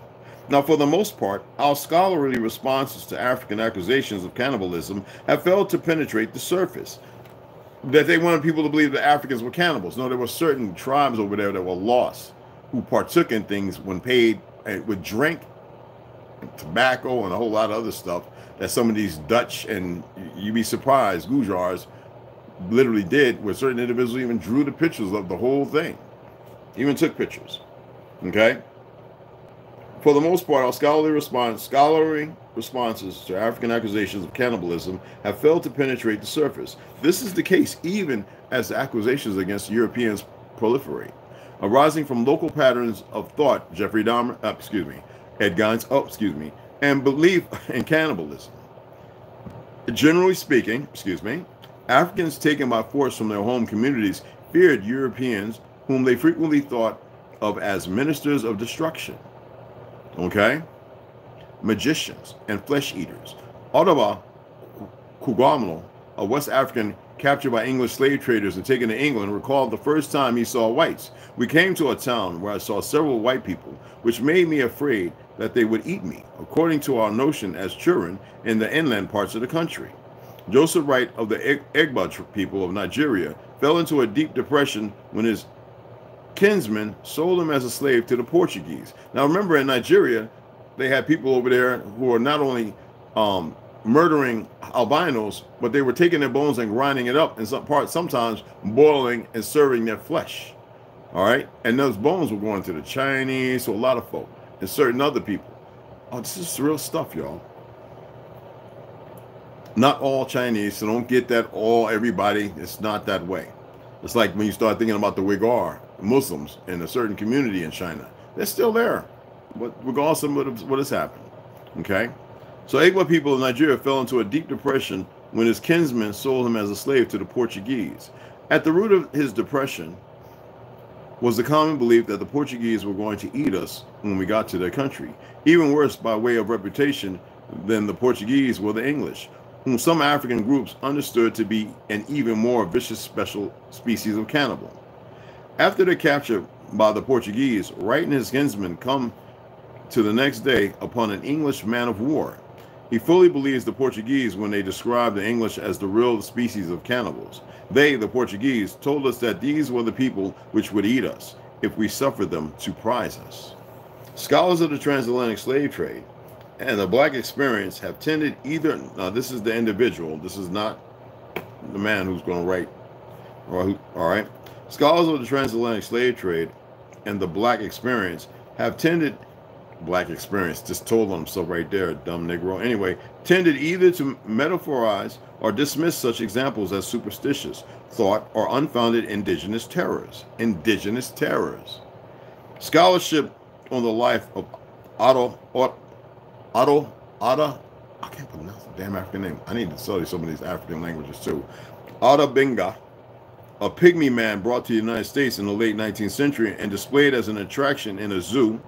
Now, for the most part, our scholarly responses to African accusations of cannibalism have failed to penetrate the surface. That they wanted people to believe that Africans were cannibals. No, there were certain tribes over there that were lost, who partook in things when paid with drink, and tobacco, and a whole lot of other stuff that some of these Dutch and you'd be surprised, Gujars literally did, where certain individuals even drew the pictures of the whole thing, even took pictures, okay? For the most part, our scholarly responses to African accusations of cannibalism have failed to penetrate the surface. This is the case even as the accusations against Europeans proliferate, arising from local patterns of thought, Jeffrey Dahmer, Ed Gein, and belief in cannibalism. Generally speaking, Africans taken by force from their home communities feared Europeans, whom they frequently thought of as ministers of destruction, magicians and flesh eaters. Ottawa Kugamlo, a West African captured by English slave traders and taken to England, recalled the first time he saw whites. We came to a town where I saw several white people, which made me afraid that they would eat me, according to our notion as children in the inland parts of the country. Joseph Wright of the Egba people of Nigeria fell into a deep depression when his kinsmen sold him as a slave to the Portuguese. Now remember, in Nigeria, they had people over there who were not only murdering albinos, but they were taking their bones and grinding it up in some parts, sometimes boiling and serving their flesh. All right, and those bones were going to the Chinese, to a lot of folk, and certain other people. Oh, this is real stuff, y'all. Not all Chinese, so don't get that all everybody. It's not that way. It's like when you start thinking about the Uyghur Muslims in a certain community in China. They're still there, but regardless of what has happened. Okay, so Egba people of Nigeria fell into a deep depression when his kinsmen sold him as a slave to the Portuguese. At the root of his depression was the common belief that the Portuguese were going to eat us when we got to their country. Even worse, by way of reputation, than the Portuguese were the English, whom some African groups understood to be an even more vicious special species of cannibal. After their capture by the Portuguese, Wright and his kinsmen come to the next day upon an English man of war. He fully believes the Portuguese when they describe the English as the real species of cannibals. They, the Portuguese, told us that these were the people which would eat us if we suffered them to prize us. Scholars of the transatlantic slave trade and the black experience have tended either, now this is the individual, this is not the man who's going to write, all right? Scholars of the transatlantic slave trade and the black experience have tended, just told on himself right there, dumb Negro. Anyway, tended either to metaphorize or dismiss such examples as superstitious thought or unfounded indigenous terrors. Scholarship on the life of Otto, I can't pronounce the damn African name. I need to study some of these African languages too. Otto Benga, a pygmy man brought to the United States in the late 19th century and displayed as an attraction in a zoo,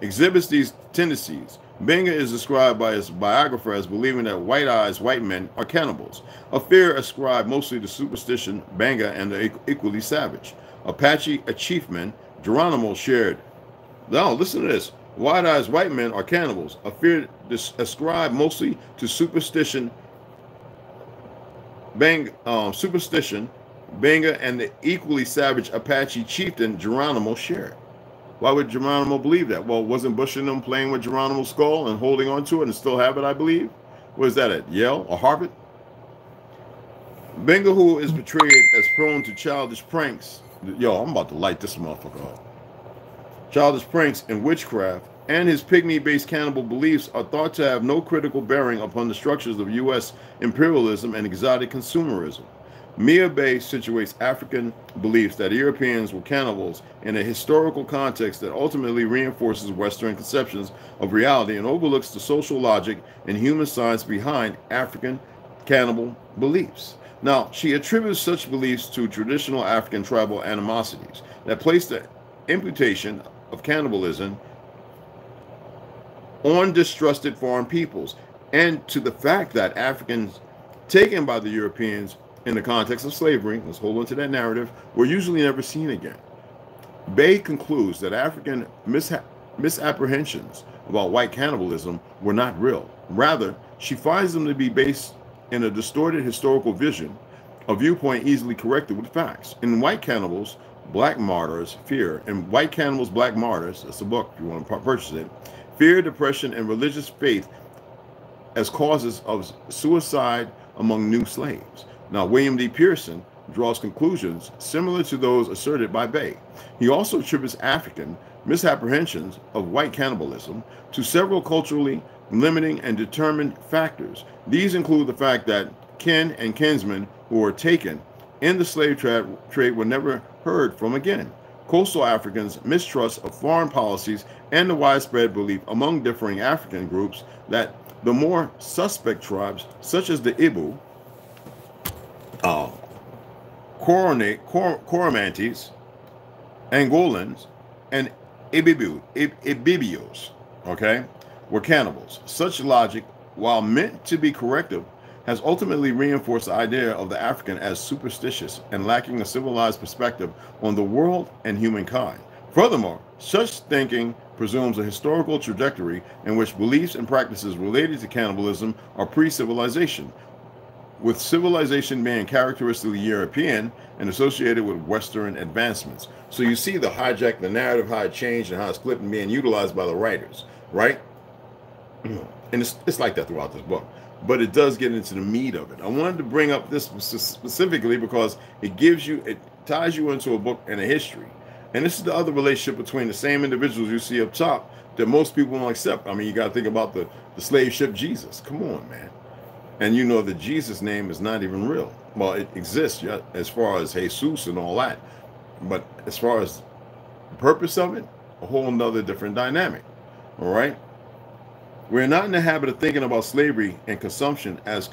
exhibits these tendencies. Benga is described by his biographer as believing that white men are cannibals, a fear ascribed mostly to superstition, Benga, and the equally savage. Apache chiefman Geronimo shared. Now, listen to this. White men are cannibals, a fear ascribed mostly to superstition, Benga, and the equally savage Apache chieftain Geronimo shared. Why would Geronimo believe that? Well, wasn't Bush and them playing with Geronimo's skull and holding on to it and still have it, I believe? Where's that at? Yale or Harvard? Benga, who is portrayed as prone to childish pranks. Yo, I'm about to light this motherfucker up. Childish pranks and witchcraft, and his pygmy-based cannibal beliefs are thought to have no critical bearing upon the structures of U.S. imperialism and exotic consumerism. Mia Bay situates African beliefs that Europeans were cannibals in a historical context that ultimately reinforces Western conceptions of reality and overlooks the social logic and human science behind African cannibal beliefs. Now, she attributes such beliefs to traditional African tribal animosities that place the imputation of cannibalism on distrusted foreign peoples and to the fact that Africans taken by the Europeans in the context of slavery, let's hold on to that narrative, were usually never seen again. Bay concludes that African misapprehensions about white cannibalism were not real. Rather, she finds them to be based in a distorted historical vision, a viewpoint easily corrected with facts. In White Cannibals, Black Martyrs, Fear, and White Cannibals, Black Martyrs, that's the book if you want to purchase it, fear, depression, and religious faith as causes of suicide among new slaves. Now, William D. Pearson draws conclusions similar to those asserted by Bay. He also attributes African misapprehensions of white cannibalism to several culturally limiting and determined factors. These include the fact that kin and kinsmen who were taken in the slave trade were never heard from again. Coastal Africans' mistrust of foreign policies and the widespread belief among differing African groups that the more suspect tribes, such as the Ibu, Coromantes, Angolans, and Ibibios, okay, were cannibals. Such logic, while meant to be corrective, has ultimately reinforced the idea of the African as superstitious and lacking a civilized perspective on the world and humankind. Furthermore, such thinking presumes a historical trajectory in which beliefs and practices related to cannibalism are pre-civilization, with civilization being characteristically European and associated with Western advancements. So you see the hijack, the narrative, how it changed and how it's flipped and being utilized by the writers, right? And it's like that throughout this book. But it does get into the meat of it. I wanted to bring up this specifically because it ties you into a book and a history. And this is the other relationship between the same individuals you see up top that most people don't accept. I mean, you got to think about the slave ship Jesus. Come on, man. And you know that Jesus' name is not even real. Well, it exists as far as Jesus and all that. But as far as the purpose of it, a whole nother different dynamic. All right? We're not in the habit of thinking about slavery and consumption as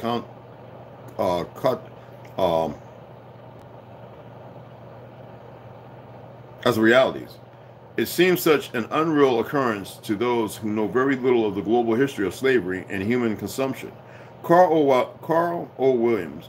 realities. It seems such an unreal occurrence to those who know very little of the global history of slavery and human consumption. Carl O. Williams,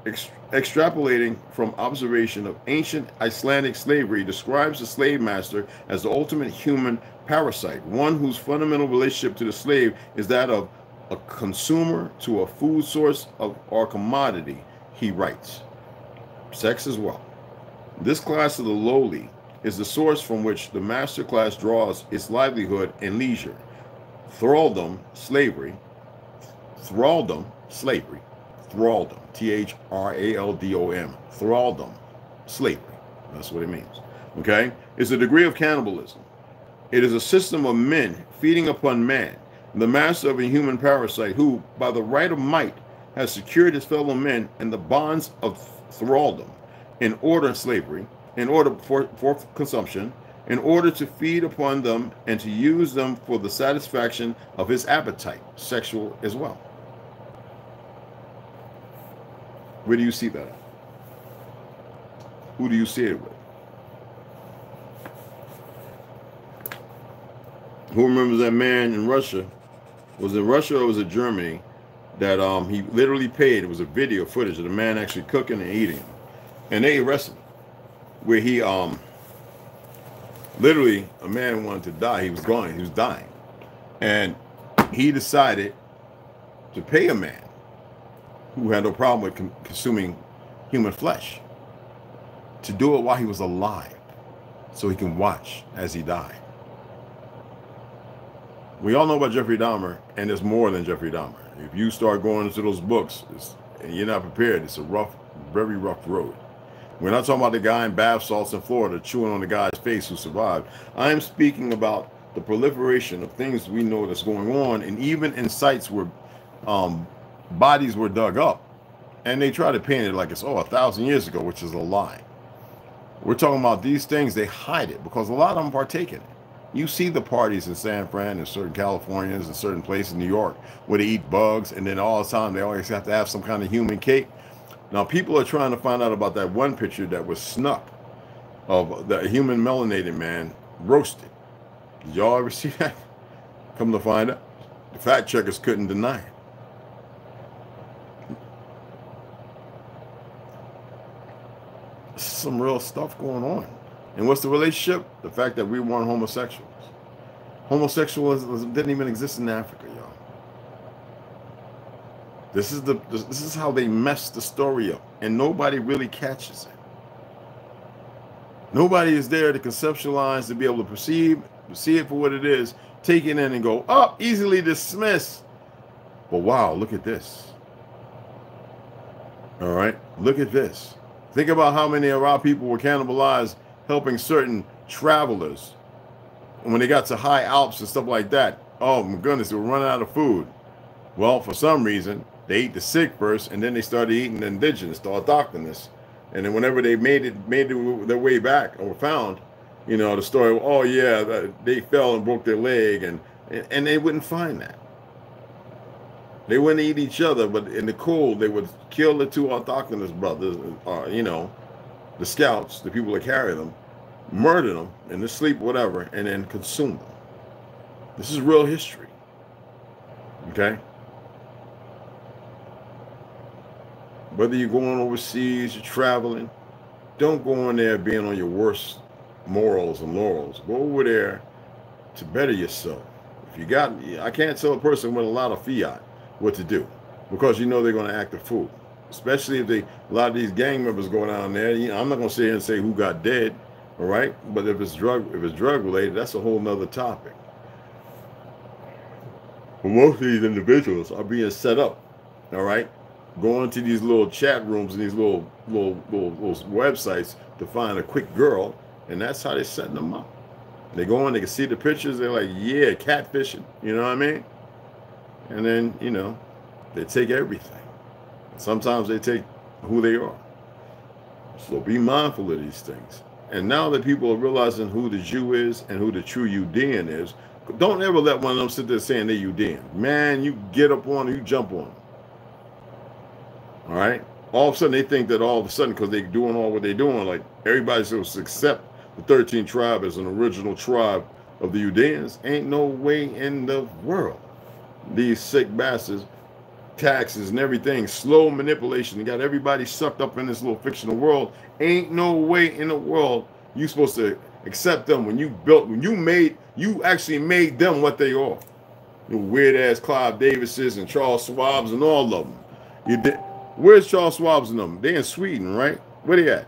extrapolating from observation of ancient Icelandic slavery, describes the slave master as the ultimate human parasite, one whose fundamental relationship to the slave is that of a consumer to a food source or commodity, he writes. Sex as well. This class of the lowly is the source from which the master class draws its livelihood and leisure. Thraldom, slavery, thraldom, T-H-R-A-L-D-O-M, thraldom, slavery, that's what it means, okay, is a degree of cannibalism. It is a system of men feeding upon man, the master of a human parasite who, by the right of might, has secured his fellow men in the bonds of thraldom, in order for consumption, in order to feed upon them and to use them for the satisfaction of his appetite, sexual as well. Where do you see that? Who do you see it with? Who remembers that man in Russia? Was it Russia or was it Germany that he literally paid? It was a video footage of the man actually cooking and eating, and they arrested him. Where he literally, a man wanted to die. He was dying, and he decided to pay a man who had no problem with consuming human flesh to do it while he was alive, so he can watch as he died. We all know about Jeffrey Dahmer, and there's more than Jeffrey Dahmer. If you start going into those books and you're not prepared, it's a rough, very rough road. We're not talking about the guy in bath salts in Florida chewing on the guy's face who survived. I am speaking about the proliferation of things we know that's going on, and even in sites where bodies were dug up, and they try to paint it like it's 1,000 years ago, which is a lie. We're talking about these things. They hide it because a lot of them partake in it. You see the parties in San Fran and certain Californians and certain places in New York where they eat bugs, and then all the time they always have to have some kind of human cake. Now people are trying to find out about that one picture that was snuck of the human melanated man roasted. Did y'all ever see that? Come to find out, the fact checkers couldn't deny it. Some real stuff going on. And what's the relationship? The fact that we weren't homosexuals. Homosexualism didn't even exist in Africa, y'all. This is how they messed the story up, and nobody really catches it. Nobody is there to conceptualize, to be able to perceive, see it for what it is, take it in and go, oh, easily dismiss. But wow, look at this. All right, look at this. Think about how many of our people were cannibalized helping certain travelers. And when they got to high Alps and stuff like that, oh my goodness, we're running out of food. Well, for some reason, they ate the sick first, and then they started eating the indigenous, the autochthonous. And then whenever they made their way back or were found, you know, the story, oh yeah, they fell and broke their leg, and they wouldn't find that. They wouldn't eat each other, but in the cold, they would kill the two autochthonous brothers, you know, the scouts, the people that carry them, murder them in their sleep, whatever, and then consume them. This is real history. Okay? Whether you're going overseas, you're traveling, don't go in there being on your worst morals and laurels. Go over there to better yourself. If you got, I can't tell a person with a lot of fiat what to do, because you know they're going to act a fool. Especially if a lot of these gang members go down there. You know, I'm not going to sit here and say who got dead, all right? But if it's drug related, that's a whole nother topic. But most of these individuals are being set up, all right, going to these little chat rooms and these little websites to find a quick girl, and that's how they're setting them up. They go in, they can see the pictures, they're like, yeah, catfishing, you know what I mean? And then, you know, they take everything. Sometimes they take who they are. So be mindful of these things. And now that people are realizing who the Jew is and who the true Yudean is, don't ever let one of them sit there saying they're Yudean. Man, you get up on them, you jump on them. All right? All of a sudden, they think that all of a sudden, because they're doing all what they're doing, like everybody's supposed to accept the 13th tribe as an original tribe of the Yudeans. Ain't no way in the world. These sick bastards, taxes and everything, slow manipulation. You got everybody sucked up in this little fictional world. Ain't no way in the world you supposed to accept them when you actually made them what they are. You weird ass Clive Davises and Charles Schwabs and all of them. You did. Where's Charles Schwab's and them? They in Sweden, right? Where they at?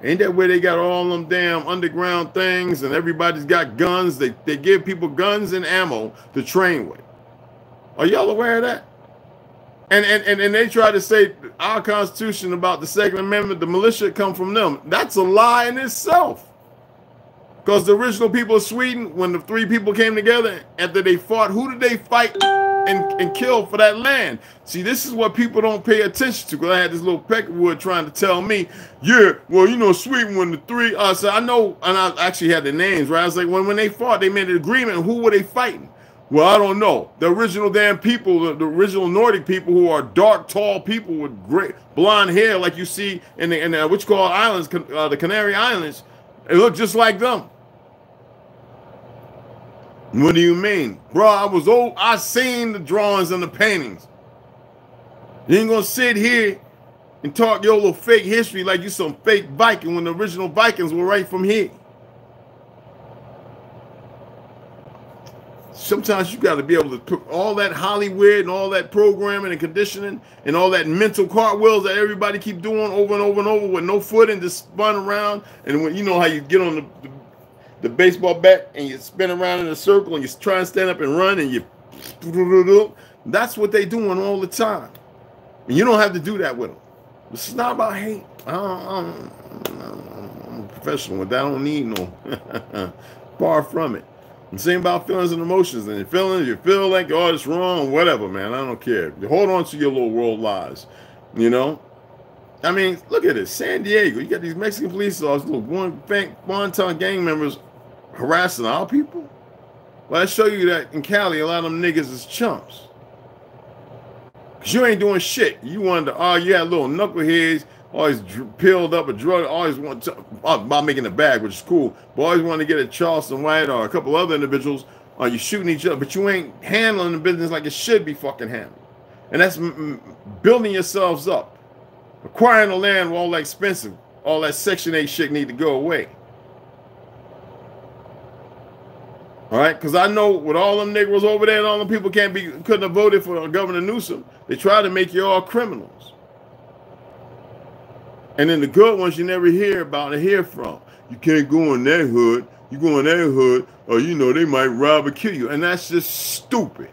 Ain't that where they got all them damn underground things and everybody's got guns? They give people guns and ammo to train with. Are y'all aware of that? And they try to say our Constitution about the Second Amendment, the militia come from them. That's a lie in itself. Because the original people of Sweden, when the three people came together, after they fought, who did they fight and kill for that land? See, this is what people don't pay attention to. Because I had this little peckerwood trying to tell me, yeah, well, you know, Sweden, when the three, I said, I know, and I actually had the names, right? I was like, when they fought, they made an agreement. Who were they fighting? Well, I don't know. The original damn people, the original Nordic people who are dark, tall people with great blonde hair, like you see in the what you call islands, the Canary Islands, they look just like them. What do you mean? Bro, I seen the drawings and the paintings. You ain't gonna sit here and talk your little fake history like you some fake Viking when the original Vikings were right from here. Sometimes you got to be able to put all that Hollywood and all that programming and conditioning and all that mental cartwheels that everybody keep doing over and over and over with no footing, just spun around. And when you know how you get on the baseball bat and you spin around in a circle and you try and stand up and run and you, that's what they doing all the time. And you don't have to do that with them. This is not about hate. I'm a professional with that. I don't need no far from it. I'm saying about feelings and emotions, and you feel like, oh, it's wrong, whatever, man. I don't care. You hold on to your little world lies, you know? I mean, look at this. San Diego, you got these Mexican police officers, little one-ton gang members harassing our people. Well, I show you that in Cali, a lot of them niggas is chumps. Because you ain't doing shit. You wanted to, you had little knuckleheads, always peeled up a drug, always want to, about making a bag, which is cool, but always want to get a Charleston White or a couple other individuals, or you shooting each other, but you ain't handling the business like it should be fucking handled. And that's building yourselves up. Acquiring the land, all that expensive, all that Section 8 shit need to go away. All right, because I know with all them niggas over there and all them people couldn't have voted for Governor Newsom, they try to make you all criminals. And then the good ones you never hear about or hear from. You can't go in that hood. You go in that hood, or you know they might rob or kill you. And that's just stupid.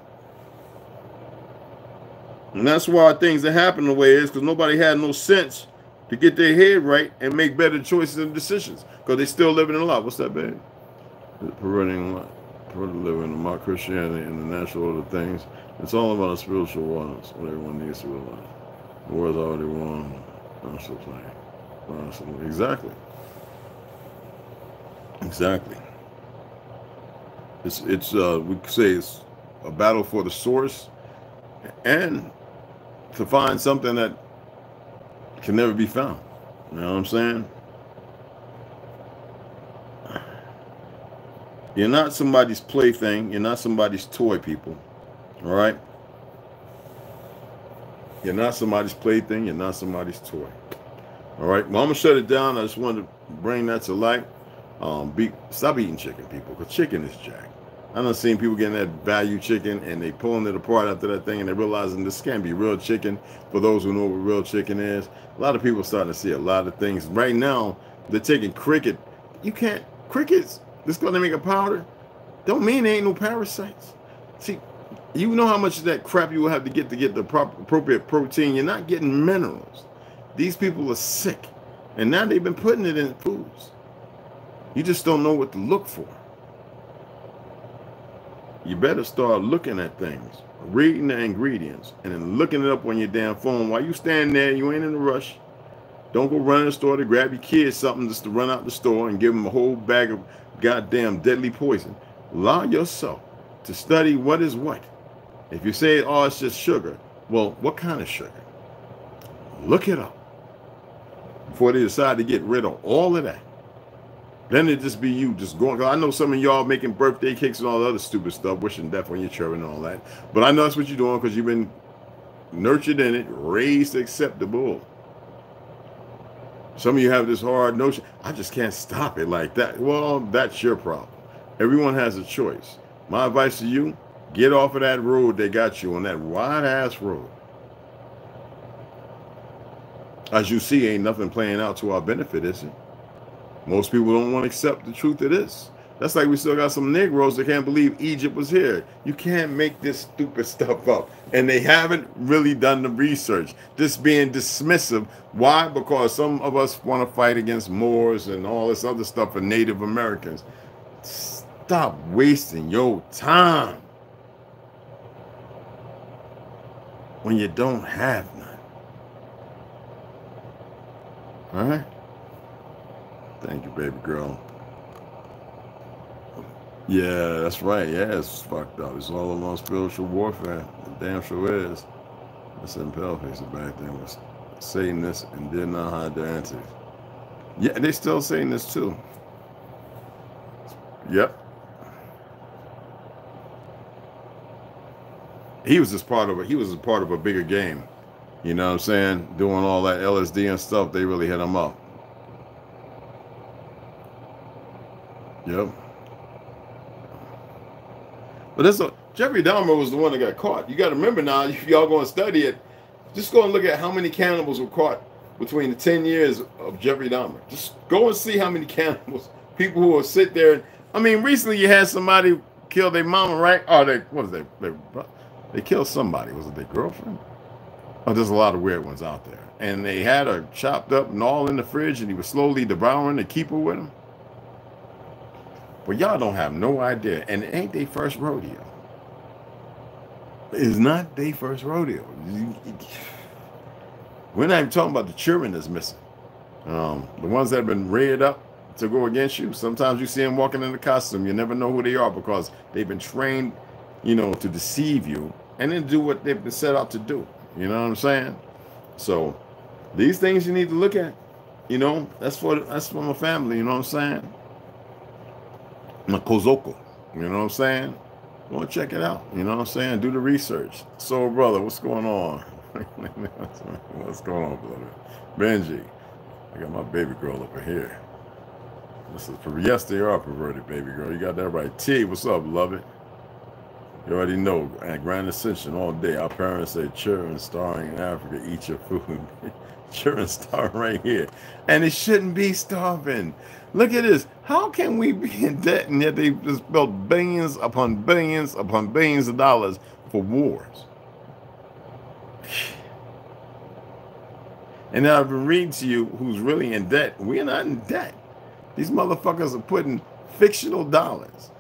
And that's why things are happening the way it is, because nobody had no sense to get their head right and make better choices and decisions. Because they still living in a lot. What's that, babe? Parenting for the living, about Christianity and the natural order of things. It's all about a spiritual oneness, what everyone needs to realize. The war's already won. Exactly. Exactly. It's we could say it's a battle for the source and to find something that can never be found. You know what I'm saying? You're not somebody's plaything. You're not somebody's toy, people. All right? You're not somebody's plaything. You're not somebody's toy. All right? Well, I'm going to shut it down. I just wanted to bring that to light. Stop eating chicken, people, because chicken is jack. I done seen people getting that value chicken and they pulling it apart after that thing and they realizing this can't be real chicken. For those who know what real chicken is, a lot of people are starting to see a lot of things. Right now, they're taking cricket. You can't, crickets, this going to make a powder, don't mean there ain't no parasites. See, you know how much of that crap you will have to get the proper, appropriate protein. You're not getting minerals. These people are sick. And now they've been putting it in foods. You just don't know what to look for. You better start looking at things, reading the ingredients, and then looking it up on your damn phone. While you stand there, you ain't in a rush. Don't go run in the store to grab your kids something just to run out the store and give them a whole bag of goddamn deadly poison. Allow yourself to study what is what. If you say, oh, it's just sugar, well, what kind of sugar? Look it up before they decide to get rid of all of that. Then it just be you just going. I know some of y'all making birthday cakes and all the other stupid stuff, wishing death on your children and all that. But I know that's what you're doing because you've been nurtured in it, raised to accept the bull. Some of you have this hard notion, I just can't stop it like that. Well, that's your problem. Everyone has a choice. My advice to you, get off of that road they got you on, that wide-ass road. As you see, ain't nothing playing out to our benefit, is it? Most people don't want to accept the truth of this. That's like we still got some Negroes that can't believe Egypt was here. You can't make this stupid stuff up. And they haven't really done the research. Just being dismissive. Why? Because some of us want to fight against Moors and all this other stuff for Native Americans. Stop wasting your time when you don't have none. All right? Thank you, baby girl. Yeah, that's right. Yeah, it's fucked up. It's all along spiritual warfare. It damn sure is. That's in Paleface back then was saying this and did not hide their answers. Yeah, they still saying this too. Yep. He was just part of it. He was a part of a bigger game. You know what I'm saying? Doing all that LSD and stuff, they really hit him up. Yep. But that's Jeffrey Dahmer was the one that got caught. You got to remember now, if y'all going to study it, just go and look at how many cannibals were caught between the 10 years of Jeffrey Dahmer. Just go and see how many cannibals, people who will sit there. And, I mean, recently you had somebody kill their mama, right? Oh, they killed somebody. Was it their girlfriend? Oh, there's a lot of weird ones out there. And they had her chopped up and all in the fridge, and he was slowly devouring the keeper with him. But y'all don't have no idea. And it ain't their first rodeo. It's not their first rodeo. We're not even talking about the children that's missing. The ones that have been reared up to go against you. Sometimes you see them walking in the costume. You never know who they are because they've been trained, you know, to deceive you and then do what they've been set out to do. You know what I'm saying? So these things you need to look at. You know, that's for my family. You know what I'm saying? My Kozoko, you know what I'm saying? Go and check it out, you know what I'm saying? Do the research. So, brother, what's going on? What's going on, brother? Benji, I got my baby girl over here. This is, yes, they are perverted, baby girl. You got that right. T, what's up, beloved? You already know, at Grand Ascension all day, our parents say, children starving in Africa, eat your food. Children starve right here. And it shouldn't be starving. Look at this. How can we be in debt and yet they just built billions upon billions upon billions of dollars for wars? And now I've been reading to you who's really in debt. We're not in debt. These motherfuckers are putting fictional dollars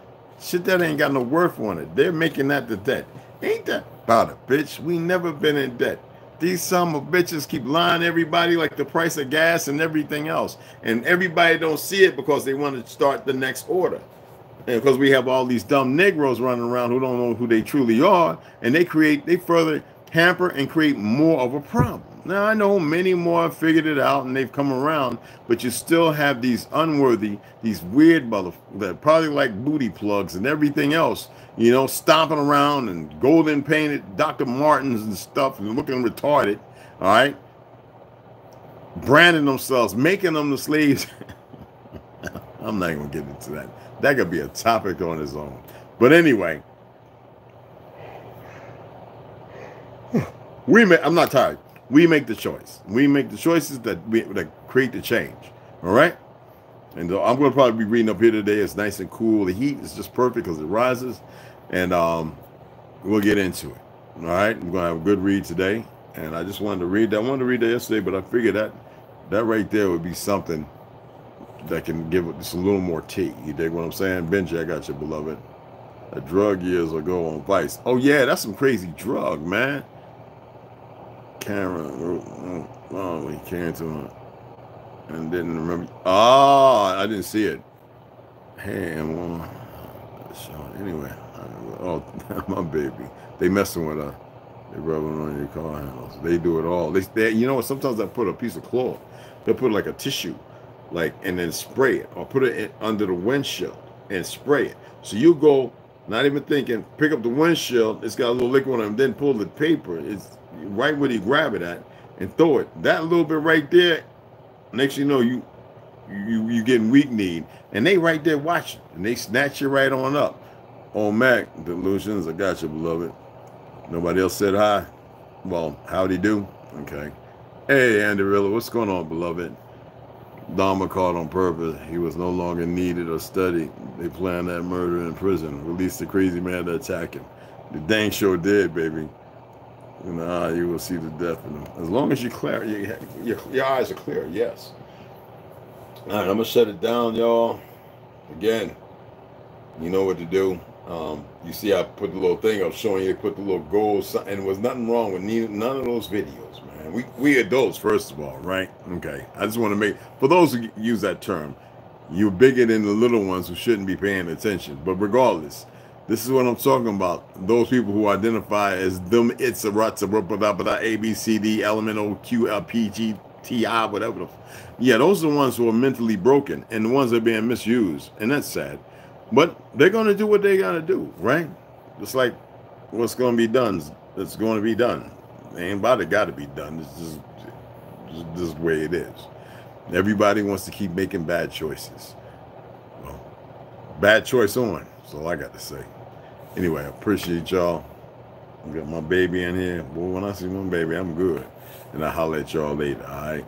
Shit that ain't got no worth on it. They're making that the debt. Ain't that about it, bitch? We never been in debt. These son of bitches keep lying to everybody like the price of gas and everything else. And everybody don't see it because they want to start the next order. And because we have all these dumb Negroes running around who don't know who they truly are. And they further hamper and create more of a problem. Now, I know many more have figured it out and they've come around, but you still have these unworthy, these weird that probably like booty plugs and everything else, you know, stomping around and golden painted Dr. Martens and stuff and looking retarded, all right? Branding themselves, making them the slaves. I'm not even going to get into that. That could be a topic on its own. But anyway, I'm not tired. We make the choice. We make the choices that create the change. All right? And I'm going to probably be reading up here today. It's nice and cool. The heat is just perfect because it rises. And we'll get into it. All right? We're going to have a good read today. And I just wanted to read that. I wanted to read that yesterday, but I figured that right there would be something that can give it just a little more tea. You dig what I'm saying? Benji, I got you, beloved. A drug years ago on Vice. Oh, yeah, that's some crazy drug, man. Karen, oh, he came to him and didn't remember. Oh, I didn't see it. Hey, anyway, oh, my baby. They messing with her. They rubbing on your car handles. They do it all. They you know what? Sometimes I put a piece of cloth. They'll put like a tissue, and then spray it, or put it under the windshield and spray it. So you go, not even thinking, pick up the windshield. It's got a little liquid on it, and then pull the paper. It's right where you grab it at and throw it. That little bit right there, next you know you getting weak kneed, and they right there watching, and they snatch you right on up. On Mac Delusions, I got you, beloved. Nobody else said hi. Well, howdy do. Okay. Hey, Andy Rilla, what's going on, beloved? Dharma caught on purpose. He was no longer needed or studied. They planned that murder in prison. Released the crazy man to attack him. The dang sure did, baby. And you will see the death in them. As long as you're clear, your eyes are clear, yes. All right, I'm going to shut it down, y'all. Again, you know what to do. You see I put the little thing up showing you, put the little gold sign, and there was nothing wrong with none of those videos, man. We adults, first of all, right? Okay. I just want to make, for those who use that term, you're bigger than the little ones who shouldn't be paying attention. But regardless, this is what I'm talking about. Those people who identify as them, it's a rats, A, B, C, D, element, O, Q, L, P, G, T, I, whatever. Yeah, those are the ones who are mentally broken and the ones that are being misused. And that's sad. But they're going to do what they got to do, right? Just like what's going to be done, it's going to be done. Ain't about it got to be done. It's just the way it is. Everybody wants to keep making bad choices. Well, bad choice on. That's all I got to say. Anyway, I appreciate y'all. I got my baby in here. Boy, when I see my baby, I'm good. And I'll holler at y'all later, all right?